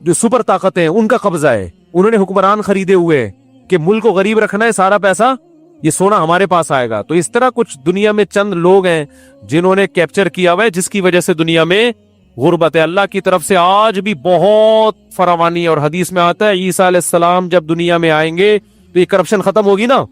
جو سپر طاقتیں ہیں ان کا قبضہ ہے, انہوں نے حکمران خریدے ہوئے ہیں کہ ملک کو غریب رکھنا ہے, سارا پیسہ یہ سونا ہمارے پاس آئے گا. تو اس طرح کچھ دنیا میں چند لوگ ہیں جنہوں نے کیپچر کیا ہوا ہے, جس کی وجہ سے دنیا میں غربت ہے. اللہ کی طرف سے آج بھی بہت فراوانی ہے, اور حدیث میں آتا ہے عیسیٰ علیہ السلام جب دنیا میں آئیں گے تو یہ کرپشن ختم ہوگی نا,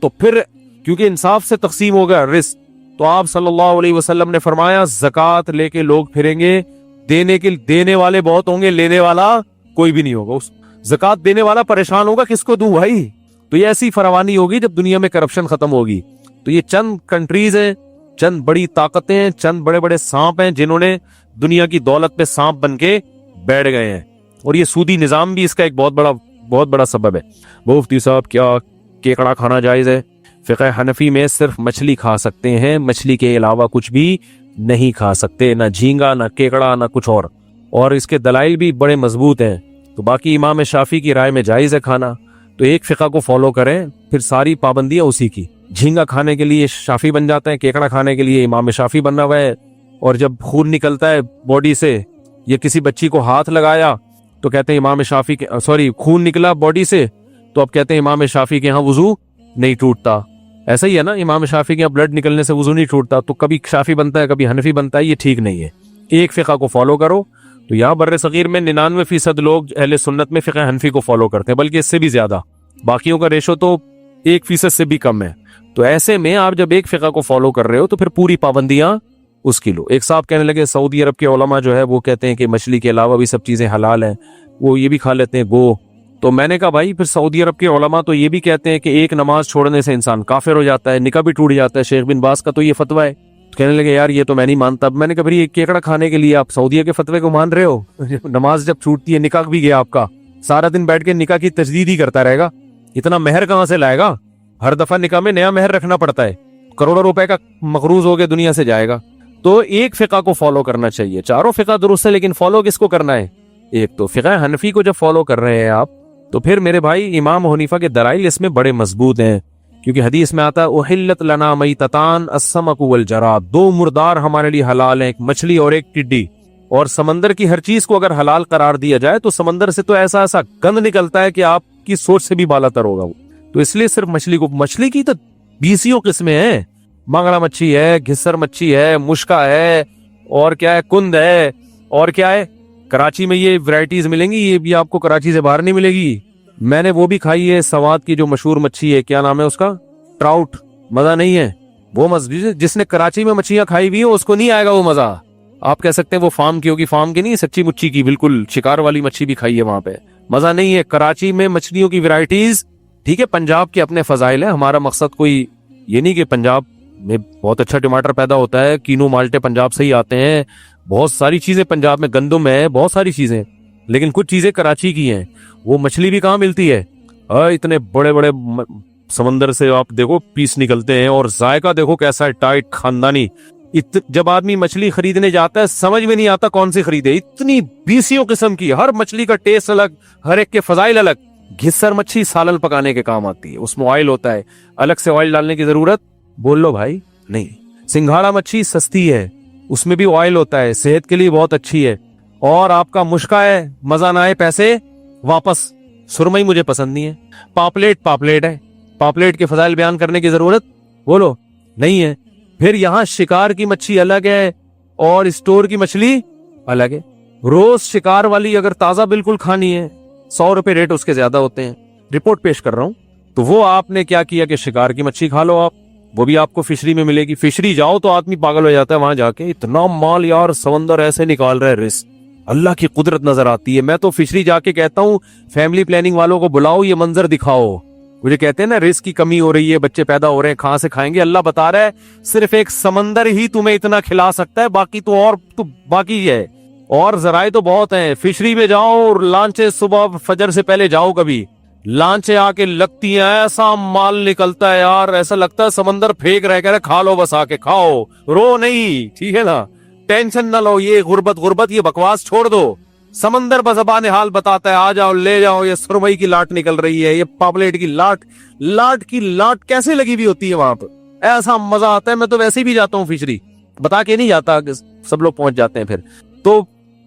تو پھر کیونکہ انصاف سے تقسیم ہوگا رزق, تو آپ صلی اللہ علیہ وسلم نے فرمایا زکوٰۃ لے کے لوگ پھریں گے, دینے والے بہت ہوں گے, لینے والا کوئی بھی نہیں ہوگا. اس زکوٰۃ دینے والا پریشان ہوگا کس کو دوں بھائی. تو یہ ایسی فراوانی ہوگی جب دنیا میں کرپشن ختم ہوگی. تو یہ چند کنٹریز ہیں, چند بڑی طاقتیں ہیں, چند بڑے بڑے سانپ ہیں جنہوں نے دنیا کی دولت پہ سانپ بن کے بیٹھ گئے ہیں, اور یہ سودی نظام بھی اس کا ایک بہت بڑا سبب ہے. مفتی صاحب کیا کیکڑا کھانا جائز ہے؟ فقہ حنفی میں صرف مچھلی کھا سکتے ہیں, مچھلی کے علاوہ کچھ بھی نہیں کھا سکتے, نہ جھینگا نہ کیکڑا نہ کچھ اور اس کے دلائل بھی بڑے مضبوط ہیں. تو باقی امام شافعی کی رائے میں جائز ہے کھانا, تو ایک فقہ کو فالو کریں, پھر ساری پابندیاں اسی کی. جھینگا کھانے کے لیے شافعی بن جاتے ہیں, کیکڑا کھانے کے لیے امام شافعی بننا ہوا ہے, اور جب خون نکلتا ہے باڈی سے یا کسی بچی کو ہاتھ لگایا تو کہتے ہیں امام شافعی کے خون نکلا باڈی سے تو اب کہتے ہیں امام شافعی کے ہاں وضو نہیں ٹوٹتا. ایسا ہی ہے نا, امام شافعی کے یہاں بلڈ نکلنے سے وضو نہیں ٹوٹتا, تو کبھی شافعی بنتا ہے کبھی حنفی بنتا ہے, یہ ٹھیک نہیں ہے. ایک فقہ کو فالو کرو. تو یہاں بر صغیر میں 99% لوگ اہل سنت میں فقہ حنفی کو فالو کرتے ہیں, بلکہ اس سے بھی زیادہ, باقیوں کا ریشو تو 1% سے بھی کم ہے. تو ایسے میں آپ جب ایک فقہ کو فالو کر رہے ہو تو پھر پوری پابندیاں اس کی لو. ایک صاحب کہنے لگے سعودی عرب کے علماء جو ہے وہ کہتے ہیں کہ مچھلی کے علاوہ بھی سب چیزیں حلال ہیں, وہ یہ بھی کھا لیتے ہیں گو. تو میں نے کہا بھائی پھر سعودی عرب کے علماء تو یہ بھی کہتے ہیں کہ ایک نماز چھوڑنے سے انسان کافر ہو جاتا ہے, نکاح بھی ٹوٹ جاتا ہے, شیخ بن باز کا تو یہ فتویٰ ہے. کہنے لگے یار یہ تو میں نہیں مانتا. میں نے کہا پھر یہ کیکڑا کھانے کے لیے آپ سعودیہ کے فتوے کو مان رہے ہو؟ نماز جب چھوٹتی ہے, نکاح بھی گیا آپ کا, سارا دن بیٹھ کے نکاح کی تجدید ہی کرتا رہے گا, اتنا مہر کہاں سے لائے گا؟ ہر دفعہ نکاح میں نیا مہر رکھنا پڑتا ہے, کروڑوں روپے کا مقروض ہو کے دنیا سے جائے گا. تو ایک فقہ کو فالو کرنا چاہیے. چاروں فقہ درست ہے, لیکن فالو کس کو کرنا ہے؟ ایک تو فقہ حنفی کو جب فالو کر رہے ہیں آپ, تو پھر میرے بھائی امام حنیفہ کے دلائل اس میں بڑے مضبوط ہیں, کیونکہ حدیث میں آتا ہے احلت لنا میتتان السمک والجراد, 2 مردار ہمارے لیے حلال ہیں, ایک مچھلی اور ایک ٹڈی. اور سمندر کی ہر چیز کو اگر حلال قرار دیا جائے تو سمندر سے تو ایسا گند نکلتا ہے کہ آپ کی سوچ سے بھی بالا تر ہوگا وہ. تو اس لیے صرف مچھلی کی تو 20 قسمیں ہیں, مانگڑا مچھی ہے, گھسر مچھی ہے, مشکا ہے, اور کیا ہے, کند ہے, اور کیا ہے. کراچی میں یہ ورائٹیز ملیں گی, یہ بھی آپ کو کراچی سے باہر نہیں ملے گی. میں نے وہ بھی کھائی ہے, سوات کی جو مشہور مچھی ہے, کیا نام ہے اس کا, ٹراؤٹ. مزہ نہیں ہے وہ, جس نے کراچی میں مچھیاں کھائی ہوئی ہیں اس کو نہیں آئے گا وہ مزہ. آپ کہہ سکتے ہیں وہ فارم کی ہوگی, فارم کی نہیں, سچی مچھی کی, بالکل شکار والی مچھی بھی کھائی ہے وہاں پہ, مزہ نہیں ہے. کراچی میں مچھلیوں کی ورائٹیز, ٹھیک ہے پنجاب کے اپنے فضائل ہیں, ہمارا مقصد کوئی یہ نہیں کہ پنجاب میں بہت اچھا ٹماٹر پیدا ہوتا ہے, کینو مالٹے پنجاب سے ہی آتے ہیں, بہت ساری چیزیں پنجاب میں, گندم ہے, بہت ساری چیزیں, لیکن کچھ چیزیں کراچی کی ہیں. وہ مچھلی بھی کہاں ملتی ہے, اتنے بڑے بڑے سمندر سے آپ دیکھو پیس نکلتے ہیں, اور ذائقہ دیکھو کیسا ہے, ٹائٹ خاندانی. جب آدمی مچھلی خریدنے جاتا ہے سمجھ میں نہیں آتا کون سی خریدے, اتنی 20 قسم کی, ہر مچھلی کا ٹیسٹ الگ, ہر ایک کے فضائل الگ. گھسر مچھی سالن پکانے کے کام آتی ہے, اس میں آئل ہوتا ہے, الگ سے آئل ڈالنے کی ضرورت بول لو بھائی نہیں. سنگھاڑا مچھی سستی ہے, اس میں بھی آئل ہوتا ہے, صحت کے لیے بہت اچھی ہے. اور آپ کا مشکا ہے, مزہ نہ آئے پیسے واپس. سرمئی مجھے پسند نہیں ہے. پاپلیٹ ہے, پاپلیٹ کے فضائل بیان کرنے کی ضرورت بولو نہیں ہے. پھر یہاں شکار کی مچھی الگ ہے اور اسٹور کی مچھلی الگ ہے. روز شکار والی اگر تازہ بالکل کھانی ہے 100 روپے ریٹ اس کے زیادہ ہوتے ہیں, رپورٹ پیش کر رہا ہوں. تو وہ آپ نے کیا کیا کہ شکار کی مچھی کھا لو آپ, وہ بھی آپ کو فشری میں ملے گی. فشری جاؤ تو آدمی پاگل ہو جاتا ہے وہاں جا کے, اتنا مال یار, سمندر ایسے نکال رہے رزق, اللہ کی قدرت نظر آتی ہے. میں تو فشری جا کے کہتا ہوں فیملی پلاننگ والوں کو بلاؤ, یہ منظر دکھاؤ. مجھے کہتے ہیں نا رزق کی کمی ہو رہی ہے, بچے پیدا ہو رہے ہیں, کہاں سے کھائیں گے؟ اللہ بتا رہا ہے صرف ایک سمندر ہی تمہیں اتنا کھلا سکتا ہے, باقی تو باقی ہے. اور ذرائع تو بہت ہیں. فشری میں جاؤ اور لانچے صبح فجر سے پہلے جاؤ, کبھی لانچے آ کے لگتی ہیں, ایسا مال نکلتا ہے یار, ایسا لگتا ہے سمندر پھینک رہے, کہہ رہے کھا لو بس, آ کے کھاؤ, رو نہیں, ٹھیک ہے نا, ٹینشن نہ لو. یہ غربت یہ بکواس چھوڑ دو. سمندر بزبان حال بتاتا ہے, آ جاؤ لے جاؤ. یہ سرمئی کی لاٹ نکل رہی ہے, یہ پاپلیٹ کی لاٹ کی لاٹ کیسے لگی ہوئی ہوتی ہے وہاں پہ, ایسا مزہ آتا ہے. میں تو ویسے بھی جاتا ہوں فشری, بتا کے نہیں جاتا, سب لوگ پہنچ جاتے ہیں. پھر تو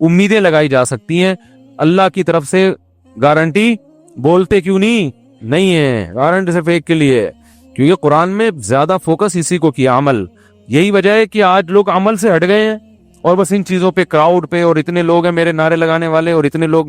امیدیں لگائی جا سکتی ہیں. اللہ کی طرف سے گارنٹی بولتے کیوں نہیں ہے, گارنٹی صرف ایک کے لیے ہے, کیونکہ قرآن میں زیادہ فوکس اسی کو کیا, عمل. یہی وجہ ہے کہ آج لوگ عمل سے ہٹ گئے ہیں اور بس ان چیزوں پہ, کراؤڈ پہ, اور اتنے لوگ ہیں میرے نعرے لگانے والے, اور اتنے لوگ,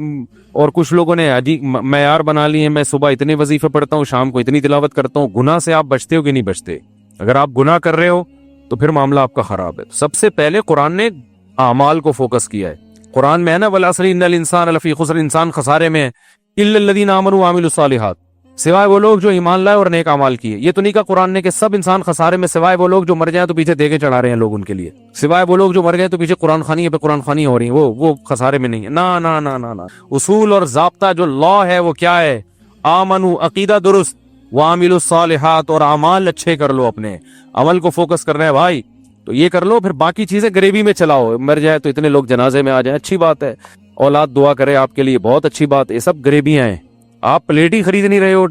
اور کچھ لوگوں نے عجیب معیار بنا لیے ہیں, میں صبح اتنے وظیفے پڑھتا ہوں, شام کو اتنی تلاوت کرتا ہوں. گناہ سے آپ بچتے ہو کہ نہیں بچتے؟ اگر آپ گناہ کر رہے ہو تو پھر معاملہ آپ کا خراب ہے. سب سے پہلے قرآن نے اعمال کو فوکس کیا ہے. قرآن میں ہے نا, والعصر ان الانسان لفی خسر, انسان خسارے میں ہے, الا الذین آمنوا وعملوا الصالحات, سوائے وہ لوگ جو ایمان لائے اور نیک اعمال کیے. یہ تو نہیں کہا قرآن نے کہ سب انسان خسارے میں, سوائے وہ لوگ جو مر جائیں تو پیچھے دے کے چڑھا رہے ہیں لوگ ان کے لیے, سوائے وہ لوگ جو مر گئے تو پیچھے قرآن خوانی پہ قرآن خوانی ہو رہی ہیں, وہ خسارے میں نہیں ہے. نا نا نا نا نا, اصول اور ضابطہ جو لا ہے وہ کیا ہے؟ آمنو, عقیدہ درست, وعملوا الصالحات, اور اعمال اچھے کر لو, اپنے عمل کو فوکس کرنا ہے بھائی تو یہ کر لو, پھر باقی چیزیں غریبی میں چلاؤ. مر جائے تو اتنے لوگ جنازے میں آ جائیں, اچھی بات ہے, اولاد دعا کرے آپ کے لیے, بہت اچھی بات. یہ سب غریبیاں ہیں. آپ پلیٹ ہی خرید نہیں رہے ہو,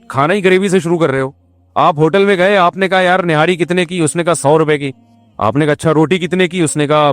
کھانا ہی غریبی سے شروع کر رہے ہو. آپ ہوٹل میں گئے, آپ نے کہا یار نہاری کتنے کی, اس نے کہا 100 روپے کی. آپ نے کہا اچھا روٹی کتنے کی, اس نے کہا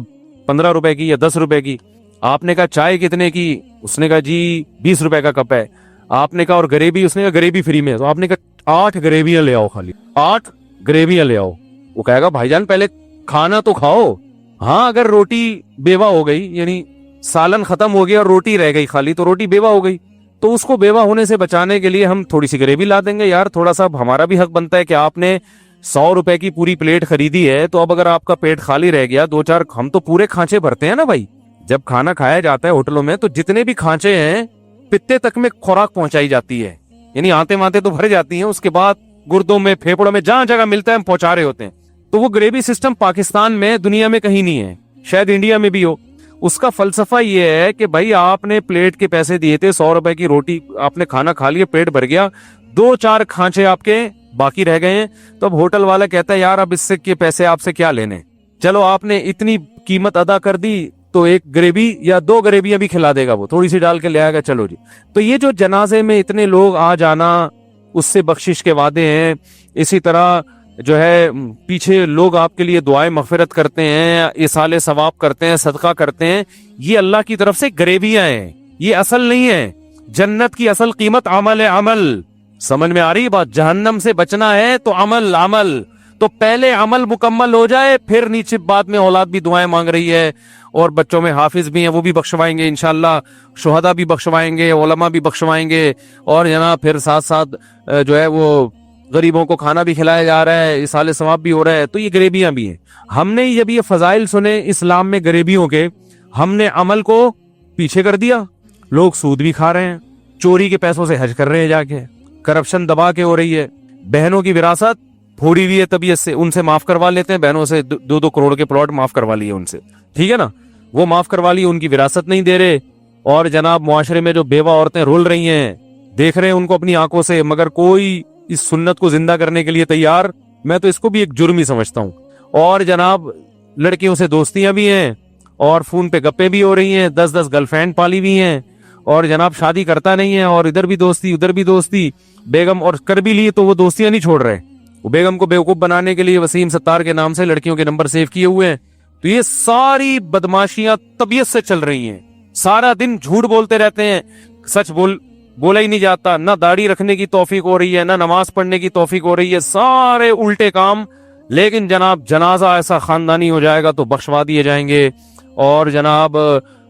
15 روپے کی یا 10 روپے کی. آپ نے کہا چائے کتنے کی, اس نے کہا جی 20 روپے کا کپ ہے. آپ نے کہا اور غریبی, اس نے کہا غریبی فری میں. تو آپ نے کہا 8 غریبیاں لے آؤ, خالی 8 غریبیاں لے آؤ. وہ کہے گا بھائی جان پہلے کھانا تو کھاؤ. ہاں اگر روٹی بیوہ ہو گئی, یعنی سالن ختم ہو گیا اور روٹی رہ گئی خالی, تو روٹی بیوہ ہو گئی, تو اس کو بیوہ ہونے سے بچانے کے لیے ہم تھوڑی سی غریبی لا دیں گے. یار تھوڑا سا ہمارا بھی حق بنتا ہے کہ آپ نے 100 روپے کی پوری پلیٹ خریدی ہے, تو اب اگر آپ کا پیٹ خالی رہ گیا, 2-4, ہم تو پورے کھانچے بھرتے ہیں نا بھائی. جب کھانا کھایا جاتا ہے ہوٹلوں میں تو جتنے بھی کھانچے ہیں پتے تک میں خوراک پہنچائی جاتی ہے, یعنی آتے ماتے تو بھر جاتی ہیں, اس کے بعد گردوں میں, پھیپڑوں میں, جہاں جگہ ملتا ہے ہم پہنچا رہے ہوتے ہیں. تو وہ غریبی سسٹم پاکستان میں, دنیا میں کہیں نہیں ہے, شاید انڈیا میں بھی ہو. اس کا فلسفہ یہ ہے کہ بھائی آپ نے پلیٹ کے پیسے دیے تھے, 100 روپے کی روٹی, آپ نے کھانا کھا لیا, پیٹ بھر گیا, 2-4 کھانچے آپ کے باقی رہ گئے ہیں, تو اب ہوٹل والا کہتا ہے یار اب اس سے کے پیسے آپ سے کیا لینے, چلو آپ نے اتنی قیمت ادا کر دی تو 1 غریبی یا 2 غریبیاں بھی کھلا دے گا, وہ تھوڑی سی ڈال کے لے آئے گا, چلو جی. تو یہ جو جنازے میں اتنے لوگ آ جانا, اس سے بخشش کے وعدے ہیں. اسی طرح جو ہے پیچھے لوگ آپ کے لیے دعائیں مغفرت کرتے ہیں, ایصال ثواب کرتے ہیں, صدقہ کرتے ہیں, یہ اللہ کی طرف سے غریبیاں ہیں, یہ اصل نہیں ہے. جنت کی اصل قیمت عمل ہے, عمل. سمجھ میں آ رہی بات؟ جہنم سے بچنا ہے تو عمل. تو پہلے عمل مکمل ہو جائے, پھر نیچے بعد میں اولاد بھی دعائیں مانگ رہی ہے, اور بچوں میں حافظ بھی ہیں, وہ بھی بخشوائیں گے انشاءاللہ, شہداء بھی بخشوائیں گے, علماء بھی بخشوائیں گے, اور جناب پھر ساتھ ساتھ جو ہے وہ غریبوں کو کھانا بھی کھلایا جا رہا ہے, ایصال ثواب بھی ہو رہا ہے. تو یہ غریبیاں بھی ہیں. ہم نے جب یہ فضائل سنے اسلام میں غریبیوں کے, ہم نے عمل کو پیچھے کر دیا. لوگ سود بھی کھا رہے ہیں, چوری کے پیسوں سے حج کر رہے ہیں جا کے, کرپشن دبا کے ہو رہی ہے, بہنوں کی وراثت پھوڑی ہوئی ہے طبیعت سے, ان سے معاف کروا لیتے ہیں, بہنوں سے 2-2 کروڑ کے پلاٹ معاف کروا لیے ان سے, ٹھیک ہے نا, وہ معاف کروا لیے, ان کی وراثت نہیں دے رہے. اور جناب معاشرے میں جو بیوہ عورتیں رول رہی ہیں, دیکھ رہے ہیں ان کو اپنی آنکھوں سے, مگر کوئی اس سنت کو زندہ کرنے کے لیے تیار. میں تو اس کو بھی ایک جرم ہی سمجھتا ہوں. اور جناب لڑکیوں سے دوستیاں بھی ہیں, اور فون پہ گپیں بھی ہو رہی ہیں, 10-10 گرل فرینڈ پالی ہوئی ہیں, اور جناب شادی کرتا نہیں ہے, اور ادھر بھی دوستی ادھر بھی دوستی, بیگم, اور کر بھی لی تو وہ دوستیاں نہیں چھوڑ رہے. وہ بیگم کو بیوقوف بنانے کے لیے وسیم ستار کے نام سے لڑکیوں کے نمبر سیو کیے ہوئے ہیں. تو یہ ساری بدماشیاں طبیعت سے چل رہی ہیں. سارا دن جھوٹ بولتے رہتے ہیں, سچ بولا ہی نہیں جاتا, نہ داڑھی رکھنے کی توفیق ہو رہی ہے, نہ نماز پڑھنے کی توفیق ہو رہی ہے, سارے الٹے کام. لیکن جناب جنازہ ایسا خاندانی ہو جائے گا تو بخشوا دیے جائیں گے, اور جناب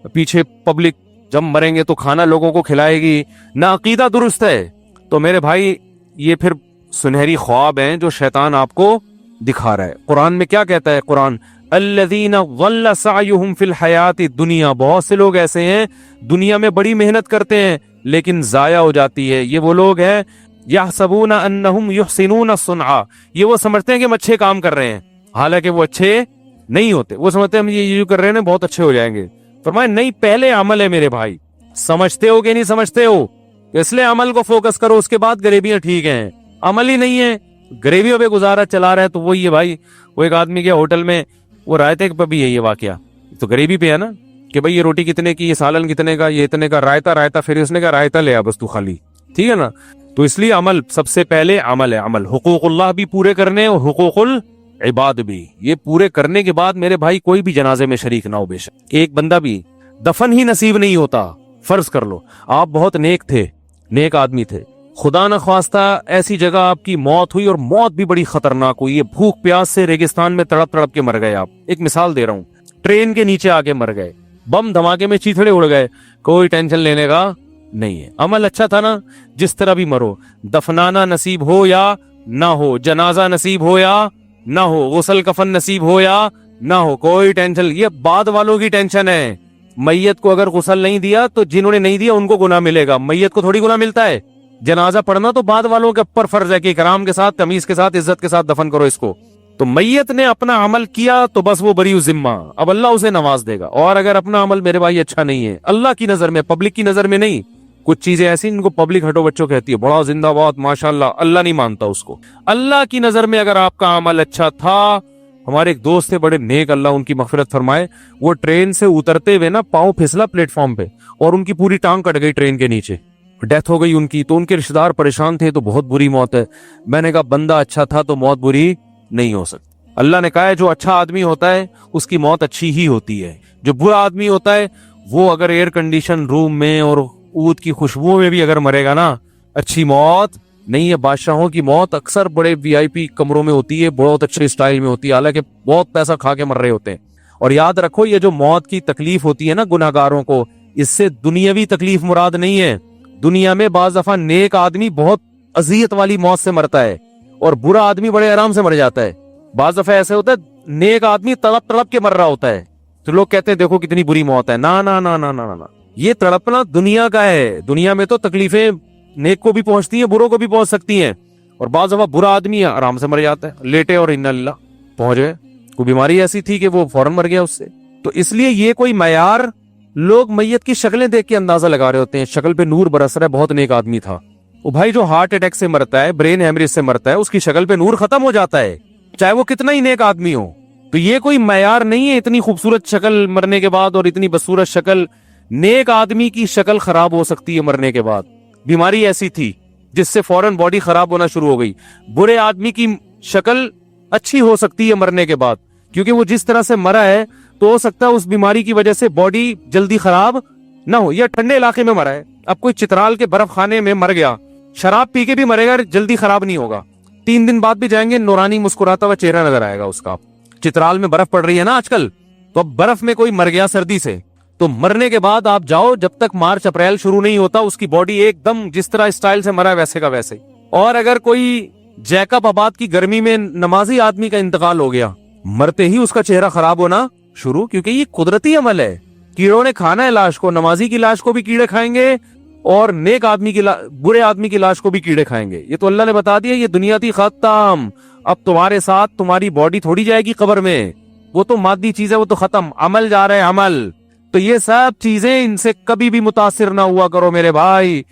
پیچھے پبلک جب مریں گے تو کھانا لوگوں کو کھلائے گی. نہ عقیدہ درست ہے. تو میرے بھائی یہ پھر سنہری خواب ہیں جو شیطان آپ کو دکھا رہا ہے. قرآن میں کیا کہتا ہے قرآن؟ الذین ضل سعیہم فی الحیات الدنیا, بہت سے لوگ ایسے ہیں دنیا میں بڑی محنت کرتے ہیں لیکن ضائع ہو جاتی ہے. یہ وہ لوگ ہیں یحسبون انہم یحسنون صنعا, یہ وہ سمجھتے ہیں کہ ہم اچھے کام کر رہے ہیں, حالانکہ وہ اچھے نہیں ہوتے. وہ سمجھتے ہیں ہم یہ جو کر رہے ہیں بہت اچھے ہو جائیں گے. فرمایا نہیں, پہلے عمل ہے میرے بھائی. سمجھتے ہو کہ نہیں سمجھتے ہو؟ اس لیے عمل کو فوکس کرو, اس کے بعد غریبیاں ٹھیک ہیں. عمل ہی نہیں ہے, غریبیوں پہ گزارا چلا رہا ہے. تو وہی ہے بھائی, وہ ایک آدمی گیا ہوٹل میں, وہ رائتے پہ بھی ہے یہ واقعہ, تو غریبی پہ ہے نا, کہ بھائی یہ روٹی کتنے کی, یہ سالن کتنے کا, یہ اتنے کا, رائتا, پھر اس نے کہا رائتا لے آ بس تو خالی, ٹھیک ہے نا. تو اس لیے عمل سب سے پہلے عمل ہے. عمل حقوق اللہ بھی پورے کرنے اور حقوق العباد بھی, یہ پورے کرنے کے بعد میرے بھائی کوئی بھی جنازے میں شریک نہ ہو. بے شک ایک بندہ بھی دفن ہی نصیب نہیں ہوتا. فرض کر لو آپ بہت نیک تھے, نیک آدمی تھے, خدا نہ خواستہ ایسی جگہ آپ کی موت ہوئی, اور موت بھی بڑی خطرناک ہوئی, یہ بھوک پیاس سے ریگستان میں تڑپ تڑپ کے مر گئے آپ. ایک مثال دے رہا ہوں, ٹرین کے نیچے آ کے مر گئے, بم دھماکے میں چیتھڑے اڑ گئے, کوئی ٹینشن لینے کا نہیں ہے. عمل اچھا تھا نا, جس طرح بھی مرو, دفنانا نصیب ہو یا نہ ہو, جنازہ نصیب ہو یا نہ ہو, غسل کفن نصیب ہو یا نہ ہو, کوئی ٹینشن. یہ بعد والوں کی ٹینشن ہے. میت کو اگر غسل نہیں دیا تو جنہوں نے نہیں دیا ان کو گناہ ملے گا, میت کو تھوڑی گناہ ملتا ہے. جنازہ پڑھنا تو بعد والوں کے اوپر فرض ہے کہ اکرام کے ساتھ, تمیز کے ساتھ, عزت کے ساتھ دفن کرو اس کو. تو میت نے اپنا عمل کیا تو بس وہ بری ذمہ, اب اللہ اسے نواز دے گا. اور اگر اپنا عمل میرے بھائی اچھا نہیں ہے, اللہ کی نظر میں, پبلک کی نظر میں نہیں, کچھ چیزیں ایسی ان کو پبلک ہٹو بچوں کہتی ہے, بڑا زندہ باد ماشاءاللہ, اللہ نہیں مانتا اس کو. اللہ کی نظر میں اگر آپ کا عمل اچھا تھا, ہمارے ایک دوست تھے بڑے نیک, اللہ ان کی مغفرت فرمائے, وہ ٹرین سے اترتے ہوئے نا پاؤں پھسلا پلیٹ فارم پہ, اور ان کی پوری ٹانگ کٹ گئی ٹرین کے نیچے, ڈیتھ ہو گئی ان کی. تو ان کے رشتہ دار پریشان تھے, تو بہت بری موت ہے. میں نے کہا بندہ اچھا تھا تو موت بری نہیں ہو سکتی. اللہ نے کہا ہے جو اچھا آدمی ہوتا ہے اس کی موت اچھی ہی ہوتی ہے, جو برا آدمی ہوتا ہے وہ اگر ایئر کنڈیشن روم میں اور اود کی خوشبو میں بھی اگر مرے گا نا, اچھی موت نہیں ہے. بادشاہوں کی موت اکثر بڑے وی آئی پی کمروں میں ہوتی ہے, بہت اچھے اسٹائل میں ہوتی ہے, حالانکہ بہت پیسہ کھا کے مر رہے ہوتے ہیں. اور یاد رکھو یہ جو موت کی تکلیف ہوتی ہے نا گناہگاروں کو, اس سے دنیاوی تکلیف مراد نہیں ہے. دنیا میں بعض دفعہ نیک آدمی بہت اذیت والی موت سے مرتا ہے, اور برا آدمی بڑے آرام سے مر جاتا ہے. بعض دفعہ ایسے ہوتا ہے نیک آدمی تڑپ تڑپ کے مر رہا ہوتا ہے, تو لوگ کہتے ہیں دیکھو کتنی بری موت ہے. نا نا نا نا نا نا, یہ تڑپنا دنیا کا ہے. دنیا میں تو تکلیفیں نیک کو بھی پہنچتی ہیں, بروں کو بھی پہنچ سکتی ہیں. اور بعض دفعہ برا آدمی آرام سے مر جاتا ہے, لیٹے اور انا للہ پہنچ گئے, کوئی بیماری ایسی تھی کہ وہ فوراً مر گیا اس سے. تو اس لیے یہ کوئی معیار, لوگ میت کی شکلیں دیکھ کے اندازہ لگا رہے ہوتے ہیں, شکل پہ نور برس رہا ہے, بہت نیک آدمی تھا. وہ بھائی جو ہارٹ اٹیک سے مرتا ہے, برین ہیمریج سے مرتا ہے, اس کی شکل پہ نور ختم ہو جاتا ہے, چاہے وہ کتنا ہی نیک آدمی ہو. تو یہ کوئی معیار نہیں ہے اتنی خوبصورت شکل مرنے کے بعد اور اتنی بدصورت شکل. نیک آدمی کی شکل خراب ہو سکتی ہے مرنے کے بعد, بیماری ایسی تھی جس سے فوراً باڈی خراب ہونا شروع ہو گئی. برے آدمی کی شکل اچھی ہو سکتی ہے مرنے کے بعد, کیونکہ وہ جس طرح سے مرا ہے تو ہو سکتا ہے اس بیماری کی وجہ سے باڈی جلدی خراب نہ ہو, یا ٹھنڈے علاقے میں مرا ہے. اب کوئی چترال کے برف خانے میں مر گیا, شراب پی کے بھی مرے گا, جلدی خراب نہیں ہوگا, 3 دن بعد بھی جائیں گے نورانی مسکراتا ہوا چہرہ نظر آئے گا اس کا. چترال میں برف پڑ رہی ہے نا آج کل, تو اب برف میں کوئی مر گیا سردی سے, تو مرنے کے بعد آپ جاؤ, جب تک مارچ اپریل شروع نہیں ہوتا اس کی باڈی ایک دم جس طرح اسٹائل سے مرا ویسے کا ویسے. اور اگر کوئی جیکب آباد کی گرمی میں نمازی آدمی کا انتقال ہو گیا, مرتے ہی اس کا چہرہ خراب ہونا شروع, کیونکہ یہ قدرتی عمل ہے. کیڑوں نے کھانا ہے لاش کو, نمازی کی لاش کو بھی کیڑے کھائیں گے, اور نیک آدمی کی برے آدمی کی لاش کو بھی کیڑے کھائیں گے. یہ تو اللہ نے بتا دیا, یہ دنیا تھی ختم, اب تمہارے ساتھ تمہاری باڈی تھوڑی جائے گی قبر میں, وہ تو مادی چیز ہے, وہ تو ختم, عمل جا رہا ہے عمل. تو یہ سب چیزیں ان سے کبھی بھی متاثر نہ ہوا کرو میرے بھائی.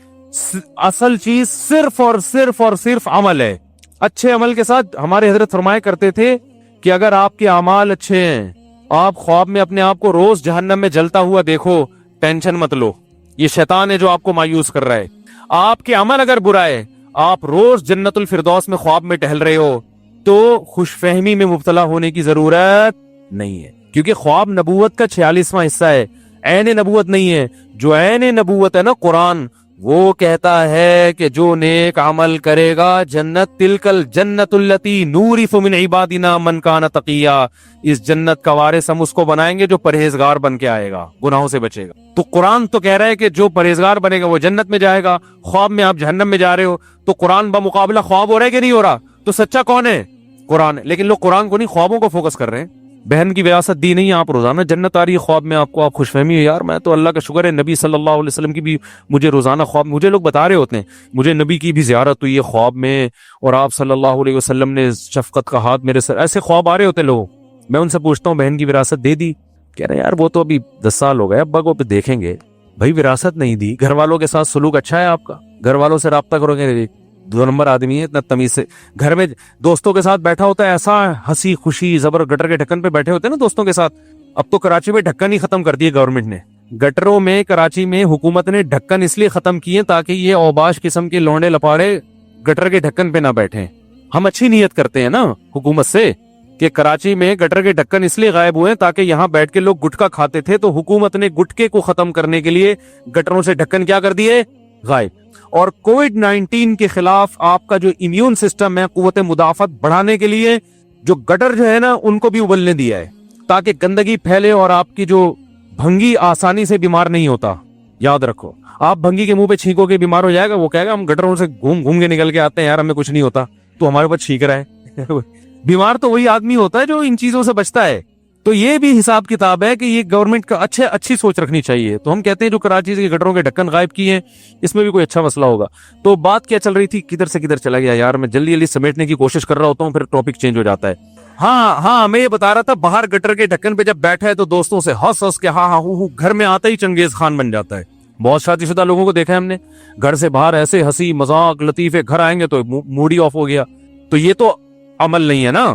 اصل چیز صرف اور صرف اور صرف عمل ہے. اچھے عمل کے ساتھ ہمارے حضرت فرمایا کرتے تھے کہ اگر آپ کے اعمال اچھے ہیں, آپ خواب میں اپنے آپ کو روز جہنم میں جلتا ہوا دیکھو, ٹینشن مت لو, یہ شیطان ہے جو آپ کو مایوس کر رہا ہے. آپ کے عمل اگر برا ہے, آپ روز جنت الفردوس میں خواب میں ٹہل رہے ہو, تو خوش فہمی میں مبتلا ہونے کی ضرورت نہیں ہے, کیونکہ خواب نبوت کا 46واں حصہ ہے, عین نبوت نہیں ہے. جو عین نبوت ہے نا قرآن, وہ کہتا ہے کہ جو نیک عمل کرے گا, جنت تلکل جنت التی نورث من عبادنا من کان تقیا, اس جنت کا وارث ہم اس کو بنائیں گے جو پرہیزگار بن کے آئے گا, گناہوں سے بچے گا. تو قرآن تو کہہ رہا ہے کہ جو پرہیزگار بنے گا وہ جنت میں جائے گا. خواب میں آپ جہنم میں جا رہے ہو, تو قرآن بمقابلہ خواب ہو رہا ہے کہ نہیں ہو رہا؟ تو سچا کون ہے؟ قرآن ہے. لیکن لوگ قرآن کو نہیں, خوابوں کو فوکس کر رہے ہیں. بہن کی وراثت دی نہیں, آپ روزانہ جنت آ رہی ہے خواب میں آپ کو, آپ خوش فہمی ہو, یار میں تو اللہ کا شکر ہے نبی صلی اللہ علیہ وسلم کی بھی مجھے روزانہ خواب, مجھے لوگ بتا رہے ہوتے ہیں مجھے نبی کی بھی زیارت ہوئی ہے خواب میں, اور آپ صلی اللہ علیہ وسلم نے شفقت کا ہاتھ میرے سر, ایسے خواب آ رہے ہوتے لوگ. میں ان سے پوچھتا ہوں بہن کی وراثت دے دی؟ کہہ رہے ہیں یار وہ تو ابھی 10 سال ہو گئے, ابا کو پہ دیکھیں گے. بھائی وراثت نہیں دی, گھر والوں کے ساتھ سلوک اچھا ہے آپ کا, گھر والوں سے رابطہ کرو گے, 2 نمبر آدمی ہے اتنا تمیز سے, گھر میں دوستوں کے ساتھ بیٹھا ہوتا ہے, ایسا ہنسی خوشی زبر, گٹر کے ڈھکن پہ بیٹھے ہوتے ہیں نا دوستوں کے ساتھ. اب تو کراچی میں ڈھکن ہی ختم کر دیے گورنمنٹ نے, گٹروں میں کراچی میں حکومت نے ڈھکن اس لیے ختم کیے تاکہ یہ اوباش قسم کے لونڈے لپاڑے گٹر کے ڈھکن پہ نہ بیٹھیں. ہم اچھی نیت کرتے ہیں نا حکومت سے, کہ کراچی میں گٹر کے ڈھکن اس لیے غائب ہوئے تاکہ یہاں بیٹھ کے لوگ گٹکا کھاتے تھے، تو حکومت نے گٹکے کو ختم کرنے کے لیے گٹروں سے ڈھکن کیا کر دیے؟ غائب۔ اور کووڈ-19 کے خلاف آپ کا جو امیون سسٹم ہے، قوت مدافعت بڑھانے کے لیے جو گٹر جو ہے نا ان کو بھی ابلنے دیا ہے تاکہ گندگی پھیلے اور آپ کی جو بھنگی آسانی سے بیمار نہیں ہوتا۔ یاد رکھو، آپ بھنگی کے منہ پہ چھینکو کے بیمار ہو جائے گا، وہ کہے گا ہم گٹروں سے گھوم کے نکل کے آتے ہیں یار، ہمیں کچھ نہیں ہوتا، تو ہمارے اوپر چھینک رہا ہے۔ بیمار تو وہی آدمی ہوتا ہے جو ان چیزوں سے بچتا ہے۔ تو یہ بھی حساب کتاب ہے کہ یہ گورنمنٹ کا اچھی سوچ رکھنی چاہیے۔ تو ہم کہتے ہیں جو کراچی سے گٹروں کے ڈھکن غائب کیے ہیں اس میں بھی کوئی اچھا مسئلہ ہوگا۔ تو بات کیا چل رہی تھی، کدھر سے کدھر چلا گیا یار، میں جلدی سمیٹنے کی کوشش کر رہا ہوتا ہوں، پھر ٹاپک چینج ہو جاتا ہے۔ ہاں میں یہ بتا رہا تھا، باہر گٹر کے ڈھکن پہ جب بیٹھا ہے تو دوستوں سے ہنس کے ہاں گھر میں آتا ہی چنگیز خان بن جاتا ہے۔ بہت شادی شدہ لوگوں کو دیکھا ہے ہم نے، گھر سے باہر ایسے ہنسی مذاق لطیفے، گھر آئیں گے تو موڈ ہی آف ہو گیا۔ تو یہ تو عمل نہیں ہے نا۔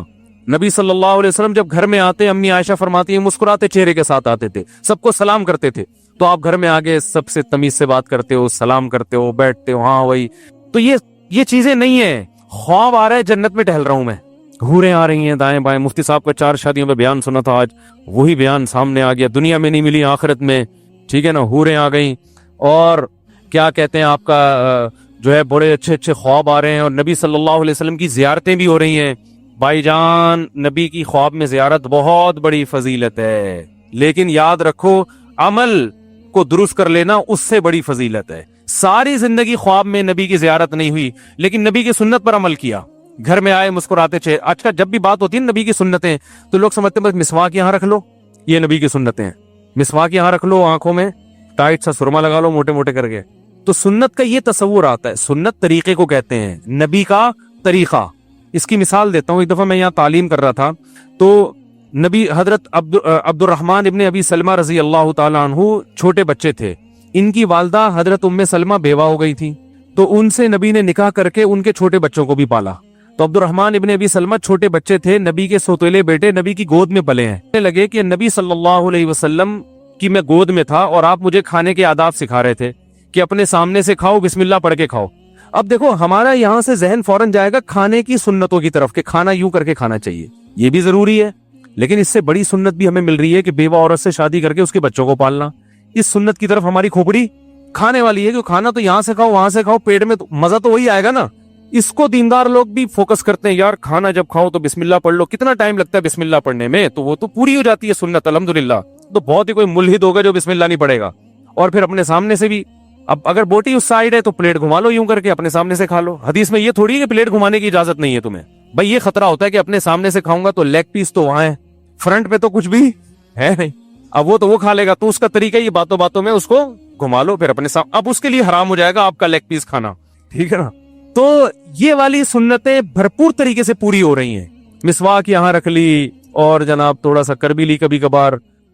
نبی صلی اللہ علیہ وسلم جب گھر میں آتے، امی عائشہ فرماتی ہیں مسکراتے چہرے کے ساتھ آتے تھے، سب کو سلام کرتے تھے۔ تو آپ گھر میں آگے سب سے تمیز سے بات کرتے ہو، سلام کرتے ہو، بیٹھتے ہو، ہاں وہی۔ تو یہ چیزیں نہیں ہیں۔ خواب آ رہا ہے جنت میں ٹہل رہا ہوں میں، حوریں آ رہی ہیں دائیں بائیں۔ مفتی صاحب کا 4 شادیوں میں بیان سنا تھا، آج وہی بیان سامنے آ گیا۔ دنیا میں نہیں ملی، آخرت میں، ٹھیک ہے نا، حوریں آ گئیں۔ اور کیا کہتے ہیں آپ کا جو ہے بڑے اچھے خواب آ رہے ہیں، اور نبی صلی اللہ علیہ وسلم کی زیارتیں بھی ہو رہی ہیں۔ بھائی جان، نبی کی خواب میں زیارت بہت بڑی فضیلت ہے، لیکن یاد رکھو عمل کو درست کر لینا اس سے بڑی فضیلت ہے۔ ساری زندگی خواب میں نبی کی زیارت نہیں ہوئی، لیکن نبی کی سنت پر عمل کیا، گھر میں آئے مسکراتے چہرے۔ آج کا جب بھی بات ہوتی ہے نبی کی سنتیں تو لوگ سمجھتے ہیں بس مسواک یہاں رکھ لو، یہ نبی کی سنتیں ہیں، مسواک یہاں رکھ لو، آنکھوں میں ٹائٹ سا سرما لگا لو موٹے موٹے کر کے۔ تو سنت کا یہ تصور آتا ہے، سنت طریقے کو کہتے ہیں، نبی کا طریقہ۔ اس کی مثال دیتا ہوں، ایک دفعہ میں یہاں تعلیم کر رہا تھا تو نبی حضرت عبد الرحمن ابن ابی سلمہ رضی اللہ تعالیٰ عنہ چھوٹے بچے تھے، ان کی والدہ حضرت ام سلمہ بیوہ ہو گئی تھی، تو ان سے نبی نے نکاح کر کے ان کے چھوٹے بچوں کو بھی پالا۔ تو عبد الرحمن ابن ابی سلمہ چھوٹے بچے تھے، نبی کے سوتیلے بیٹے نبی کی گود میں پلے ہیں۔ لگے کہ نبی صلی اللہ علیہ وسلم کی میں گود میں تھا اور آپ مجھے کھانے کے آداب سکھا رہے تھے کہ اپنے سامنے سے کھاؤ، بسم اللہ پڑھ کے کھاؤ۔ اب دیکھو ہمارا یہاں سے ذہن فوراً جائے گا کھانے کی سنتوں کی طرف کہ کھانا یوں کر کے کھانا چاہیے، یہ بھی ضروری ہے، لیکن اس سے بڑی سنت بھی ہمیں مل رہی ہے کہ بیوہ عورت سے شادی کر کے اس کے بچوں کو پالنا۔ اس سنت کی طرف ہماری کھوپڑی کھانے والی ہے کہ کھانا تو یہاں سے کھاؤ وہاں سے کھاؤ، پیٹ میں تو مزہ تو وہی آئے گا نا۔ اس کو دیندار لوگ بھی فوکس کرتے ہیں، یار کھانا جب کھاؤ تو بسم اللہ پڑھ لو۔ کتنا ٹائم لگتا ہے بسم اللہ پڑھنے میں؟ تو وہ تو پوری ہو جاتی ہے سنت الحمدللہ۔ تو بہت ہی کوئی ملحد ہوگا جو بسم اللہ نہیں پڑھے گا۔ اور پھر اپنے سامنے سے بھی، اب اگر بوٹی اس سائیڈ ہے تو پلیٹ گھما لو یوں کر کے، اپنے سامنے سے کھا لو۔ حدیث میں یہ تھوڑی ہے کہ پلیٹ گھمانے کی اجازت نہیں ہے تمہیں، بھائی یہ خطرہ ہوتا ہے کہ اپنے سامنے سے کھاؤں گا تو لیگ پیس تو وہاں ہے، فرنٹ پہ تو کچھ بھی ہے نہیں، اب وہ تو وہ کھا لے گا۔ تو اس کا طریقہ یہ باتوں باتوں میں اس کو گھما لو، پھر اپنے سامنے، اب اس کے لیے حرام ہو جائے گا آپ کا لیگ پیس کھانا، ٹھیک ہے نا۔ تو یہ والی سنتیں بھرپور طریقے سے پوری ہو رہی ہیں۔ مسواک یہاں رکھ لی، اور جناب تھوڑا سا کر بھی لی کبھی کبھار،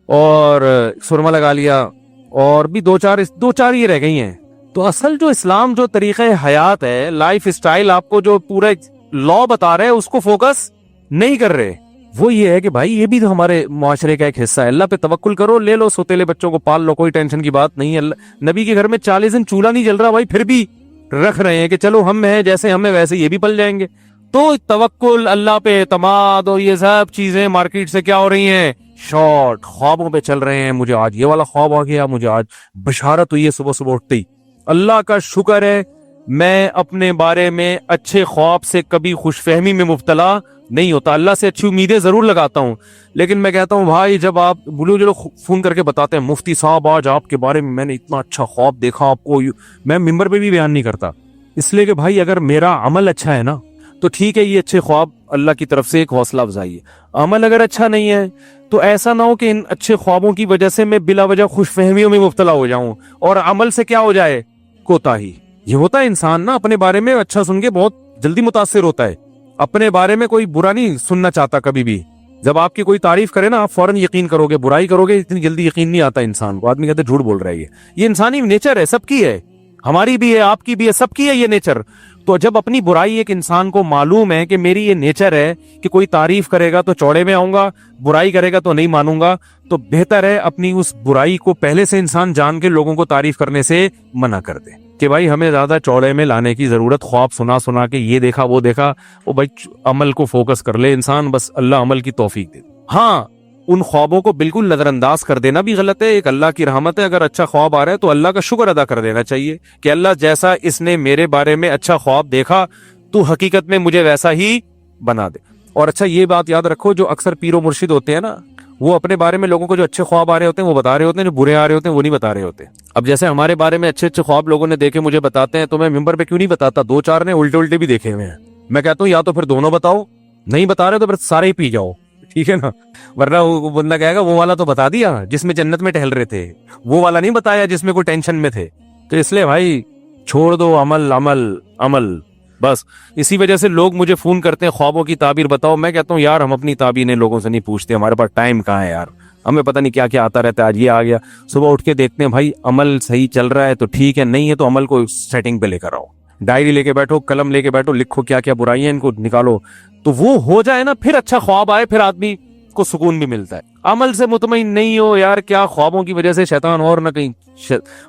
اور سرما لگا لیا، اور بھی دو چار یہ رہ گئی ہیں۔ تو اصل جو اسلام جو طریقہ حیات ہے، لائف اسٹائل آپ کو جو پورا لا بتا رہے اس کو فوکس نہیں کر رہے۔ وہ یہ ہے کہ بھائی یہ بھی تو ہمارے معاشرے کا ایک حصہ ہے، اللہ پہ توکل کرو، لے لو سوتیلے بچوں کو پال لو، کوئی ٹینشن کی بات نہیں ہے۔ نبی کے گھر میں 40 دن چولہا نہیں جل رہا بھائی، پھر بھی رکھ رہے ہیں کہ چلو ہم ہیں جیسے ہمیں ویسے یہ بھی پل جائیں گے۔ تو توکل، اللہ پہ اعتماد اور یہ سب چیزیں مارکیٹ سے کیا ہو رہی ہیں، شارٹ، خوابوں پہ چل رہے ہیں۔ مجھے آج یہ والا خواب آ گیا، مجھے آج بشارت ہوئی ہے صبح صبح اٹھتے ہی۔ اللہ کا شکر ہے میں اپنے بارے میں اچھے خواب سے کبھی خوش فہمی میں مبتلا نہیں ہوتا، اللہ سے اچھی امیدیں ضرور لگاتا ہوں، لیکن میں کہتا ہوں بھائی جب آپ بولو جو لوگ فون کر کے بتاتے ہیں مفتی صاحب آج آپ کے بارے میں نے اتنا اچھا خواب دیکھا، آپ کو میں ممبر پہ بھی بیان نہیں کرتا، اس لیے کہ بھائی اگر میرا عمل اچھا ہے نا تو ٹھیک ہے، یہ اچھے خواب اللہ کی طرف سے ایک حوصلہ افزائی ہے۔ عمل اگر اچھا نہیں ہے تو ایسا نہ ہو کہ ان اچھے خوابوں کی وجہ سے میں بلا وجہ خوش فہمیوں میں مبتلا ہو جاؤں اور عمل سے کیا ہو جائے، کوتاہی۔ یہ ہوتا ہے انسان نا اپنے بارے میں اچھا سن کے بہت جلدی متاثر ہوتا ہے، اپنے بارے میں کوئی برا نہیں سننا چاہتا کبھی بھی۔ جب آپ کی کوئی تعریف کرے نا آپ فوراً یقین کرو گے، برائی کرو گے اتنی جلدی یقین نہیں آتا انسان کو، آدمی کہتے جھوٹ بول رہا ہے، یہ انسانی نیچر ہے، سب کی ہے۔ ہماری بھی ہے, آپ کی بھی ہے, سب کی ہے یہ نیچر. تو جب اپنی برائی ایک انسان کو معلوم ہے کہ میری یہ نیچر ہے کہ کوئی تعریف کرے گا تو چوڑے میں آؤں گا, برائی کرے گا تو نہیں مانوں گا, تو بہتر ہے اپنی اس برائی کو پہلے سے انسان جان کے لوگوں کو تعریف کرنے سے منع کر دے کہ بھائی ہمیں زیادہ چوڑے میں لانے کی ضرورت, خواب سنا سنا کے یہ دیکھا وہ دیکھا, وہ بھائی عمل کو فوکس کر لے انسان, بس اللہ عمل کی توفیق دے. ہاں ان خوابوں کو بالکل نظر انداز کر دینا بھی غلط ہے, ایک اللہ کی رحمت ہے, اگر اچھا خواب آ رہا ہے تو اللہ کا شکر ادا کر دینا چاہیے کہ اللہ جیسا اس نے میرے بارے میں اچھا خواب دیکھا تو حقیقت میں مجھے ویسا ہی بنا دے. اور اچھا یہ بات یاد رکھو, جو اکثر پیر و مرشد ہوتے ہیں نا, وہ اپنے بارے میں لوگوں کو جو اچھے خواب آ رہے ہوتے ہیں وہ بتا رہے ہوتے ہیں, جو برے آ رہے ہوتے ہیں وہ نہیں بتا رہے ہوتے. اب جیسے ہمارے بارے میں اچھے اچھے خواب لوگوں نے دیکھے مجھے بتاتے ہیں, تو میں ممبر پہ کیوں نہیں بتاتا, 2-4 نے الٹے الٹے بھی دیکھے ہوئے ہیں. میں کہتا ہوں یا تو پھر دونوں بتاؤ, نہیں بتا رہے تو پھر سارے ہی پی جاؤ, ٹھیک ہے نا, ورنہ وہ بندہ کہے گا وہ والا تو بتا دیا جس میں جنت میں ٹہل رہے تھے, وہ والا نہیں بتایا جس میں کوئی ٹینشن میں تھے. تو اس لیے بھائی چھوڑ دو عمل عمل عمل, بس. اسی وجہ سے لوگ مجھے فون کرتے ہیں خوابوں کی تعبیر بتاؤ, میں کہتا ہوں یار ہم اپنی تعبیریں لوگوں سے نہیں پوچھتے, ہمارے پاس ٹائم کہاں ہے یار, ہمیں پتہ نہیں کیا کیا آتا رہتا ہے, آج یہ آ گیا. صبح اٹھ کے دیکھتے ہیں بھائی عمل صحیح چل رہا ہے تو ٹھیک ہے, نہیں ہے تو عمل کو سیٹنگ پہ لے کر آؤ, ڈائری لے کے بیٹھو, قلم لے کے بیٹھو, لکھو کیا کیا برائیاں ان کو نکالو, تو وہ ہو جائے نا, پھر اچھا خواب آئے, پھر آدمی کو سکون بھی ملتا ہے. عمل سے مطمئن نہیں ہو یار, کیا خوابوں کی وجہ سے شیطان اور نہ کہیں.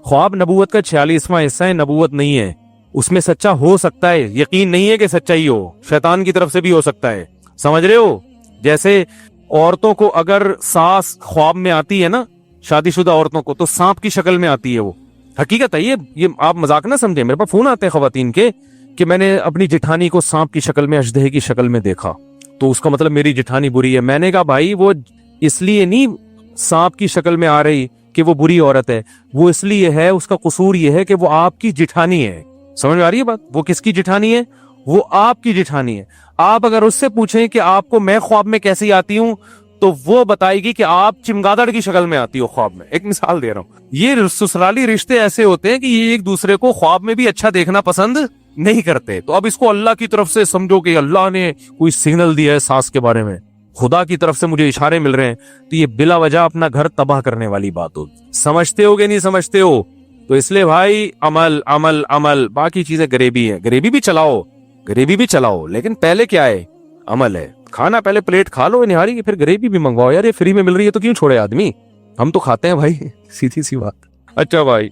خواب نبوت کا 46واں حصہ ہے, نبوت نہیں ہے, اس میں سچا ہو سکتا ہے, یقین نہیں ہے کہ سچائی ہو, شیطان کی طرف سے بھی ہو سکتا ہے, سمجھ رہے ہو. جیسے عورتوں کو اگر ساس خواب میں آتی ہے نا, شادی شدہ عورتوں کو, تو سانپ کی شکل میں آتی ہے, وہ حقیقت ہے. یہ آپ مذاق نہ سمجھیں, میرے پاس فون آتے ہیں خواتین کے کہ میں نے اپنی جٹھانی کو سانپ کی شکل میں, اژدہے کی شکل میں دیکھا, تو اس کا مطلب میری جٹھانی بری ہے. میں نے کہا بھائی وہ اس لیے نہیں سانپ کی شکل میں آ رہی کہ وہ بری عورت ہے, وہ اس لیے ہے, اس کا قصور یہ ہے کہ وہ آپ کی جٹھانی ہے. سمجھ میں آ رہی ہے بات, وہ کس کی جٹھانی ہے, وہ آپ کی جٹھانی ہے. آپ اگر اس سے پوچھیں کہ آپ کو میں خواب میں کیسی آتی ہوں, تو وہ بتائے گی کہ آپ چمگادڑ کی شکل میں آتی ہو خواب میں. ایک مثال دے رہا ہوں, یہ سسرالی رشتے ایسے ہوتے ہیں کہ یہ ایک دوسرے کو خواب میں بھی اچھا دیکھنا پسند نہیں کرتے. تو اب اس کو اللہ کی طرف سے سمجھو کہ اللہ نے کوئی سگنل دیا ہے ساس کے بارے میں, خدا کی طرف سے مجھے اشارے مل رہے ہیں, تو یہ بلا وجہ اپنا گھر تباہ کرنے والی بات ہوگی. سمجھتے ہو کہ نہیں سمجھتے ہو؟ تو اس لیے بھائی عمل عمل عمل, باقی چیزیں غریبی ہے, غریبی بھی چلاؤ, غریبی بھی چلاؤ, لیکن پہلے کیا ہے, عمل ہے. کھانا پہلے پلیٹ کھا لو نہاری کی, پھر غریبی بھی منگواؤ. یار یہ فری میں مل رہی ہے تو کیوں چھوڑے آدمی, ہم تو کھاتے ہیں بھائی, سیدھی سی بات. اچھا بھائی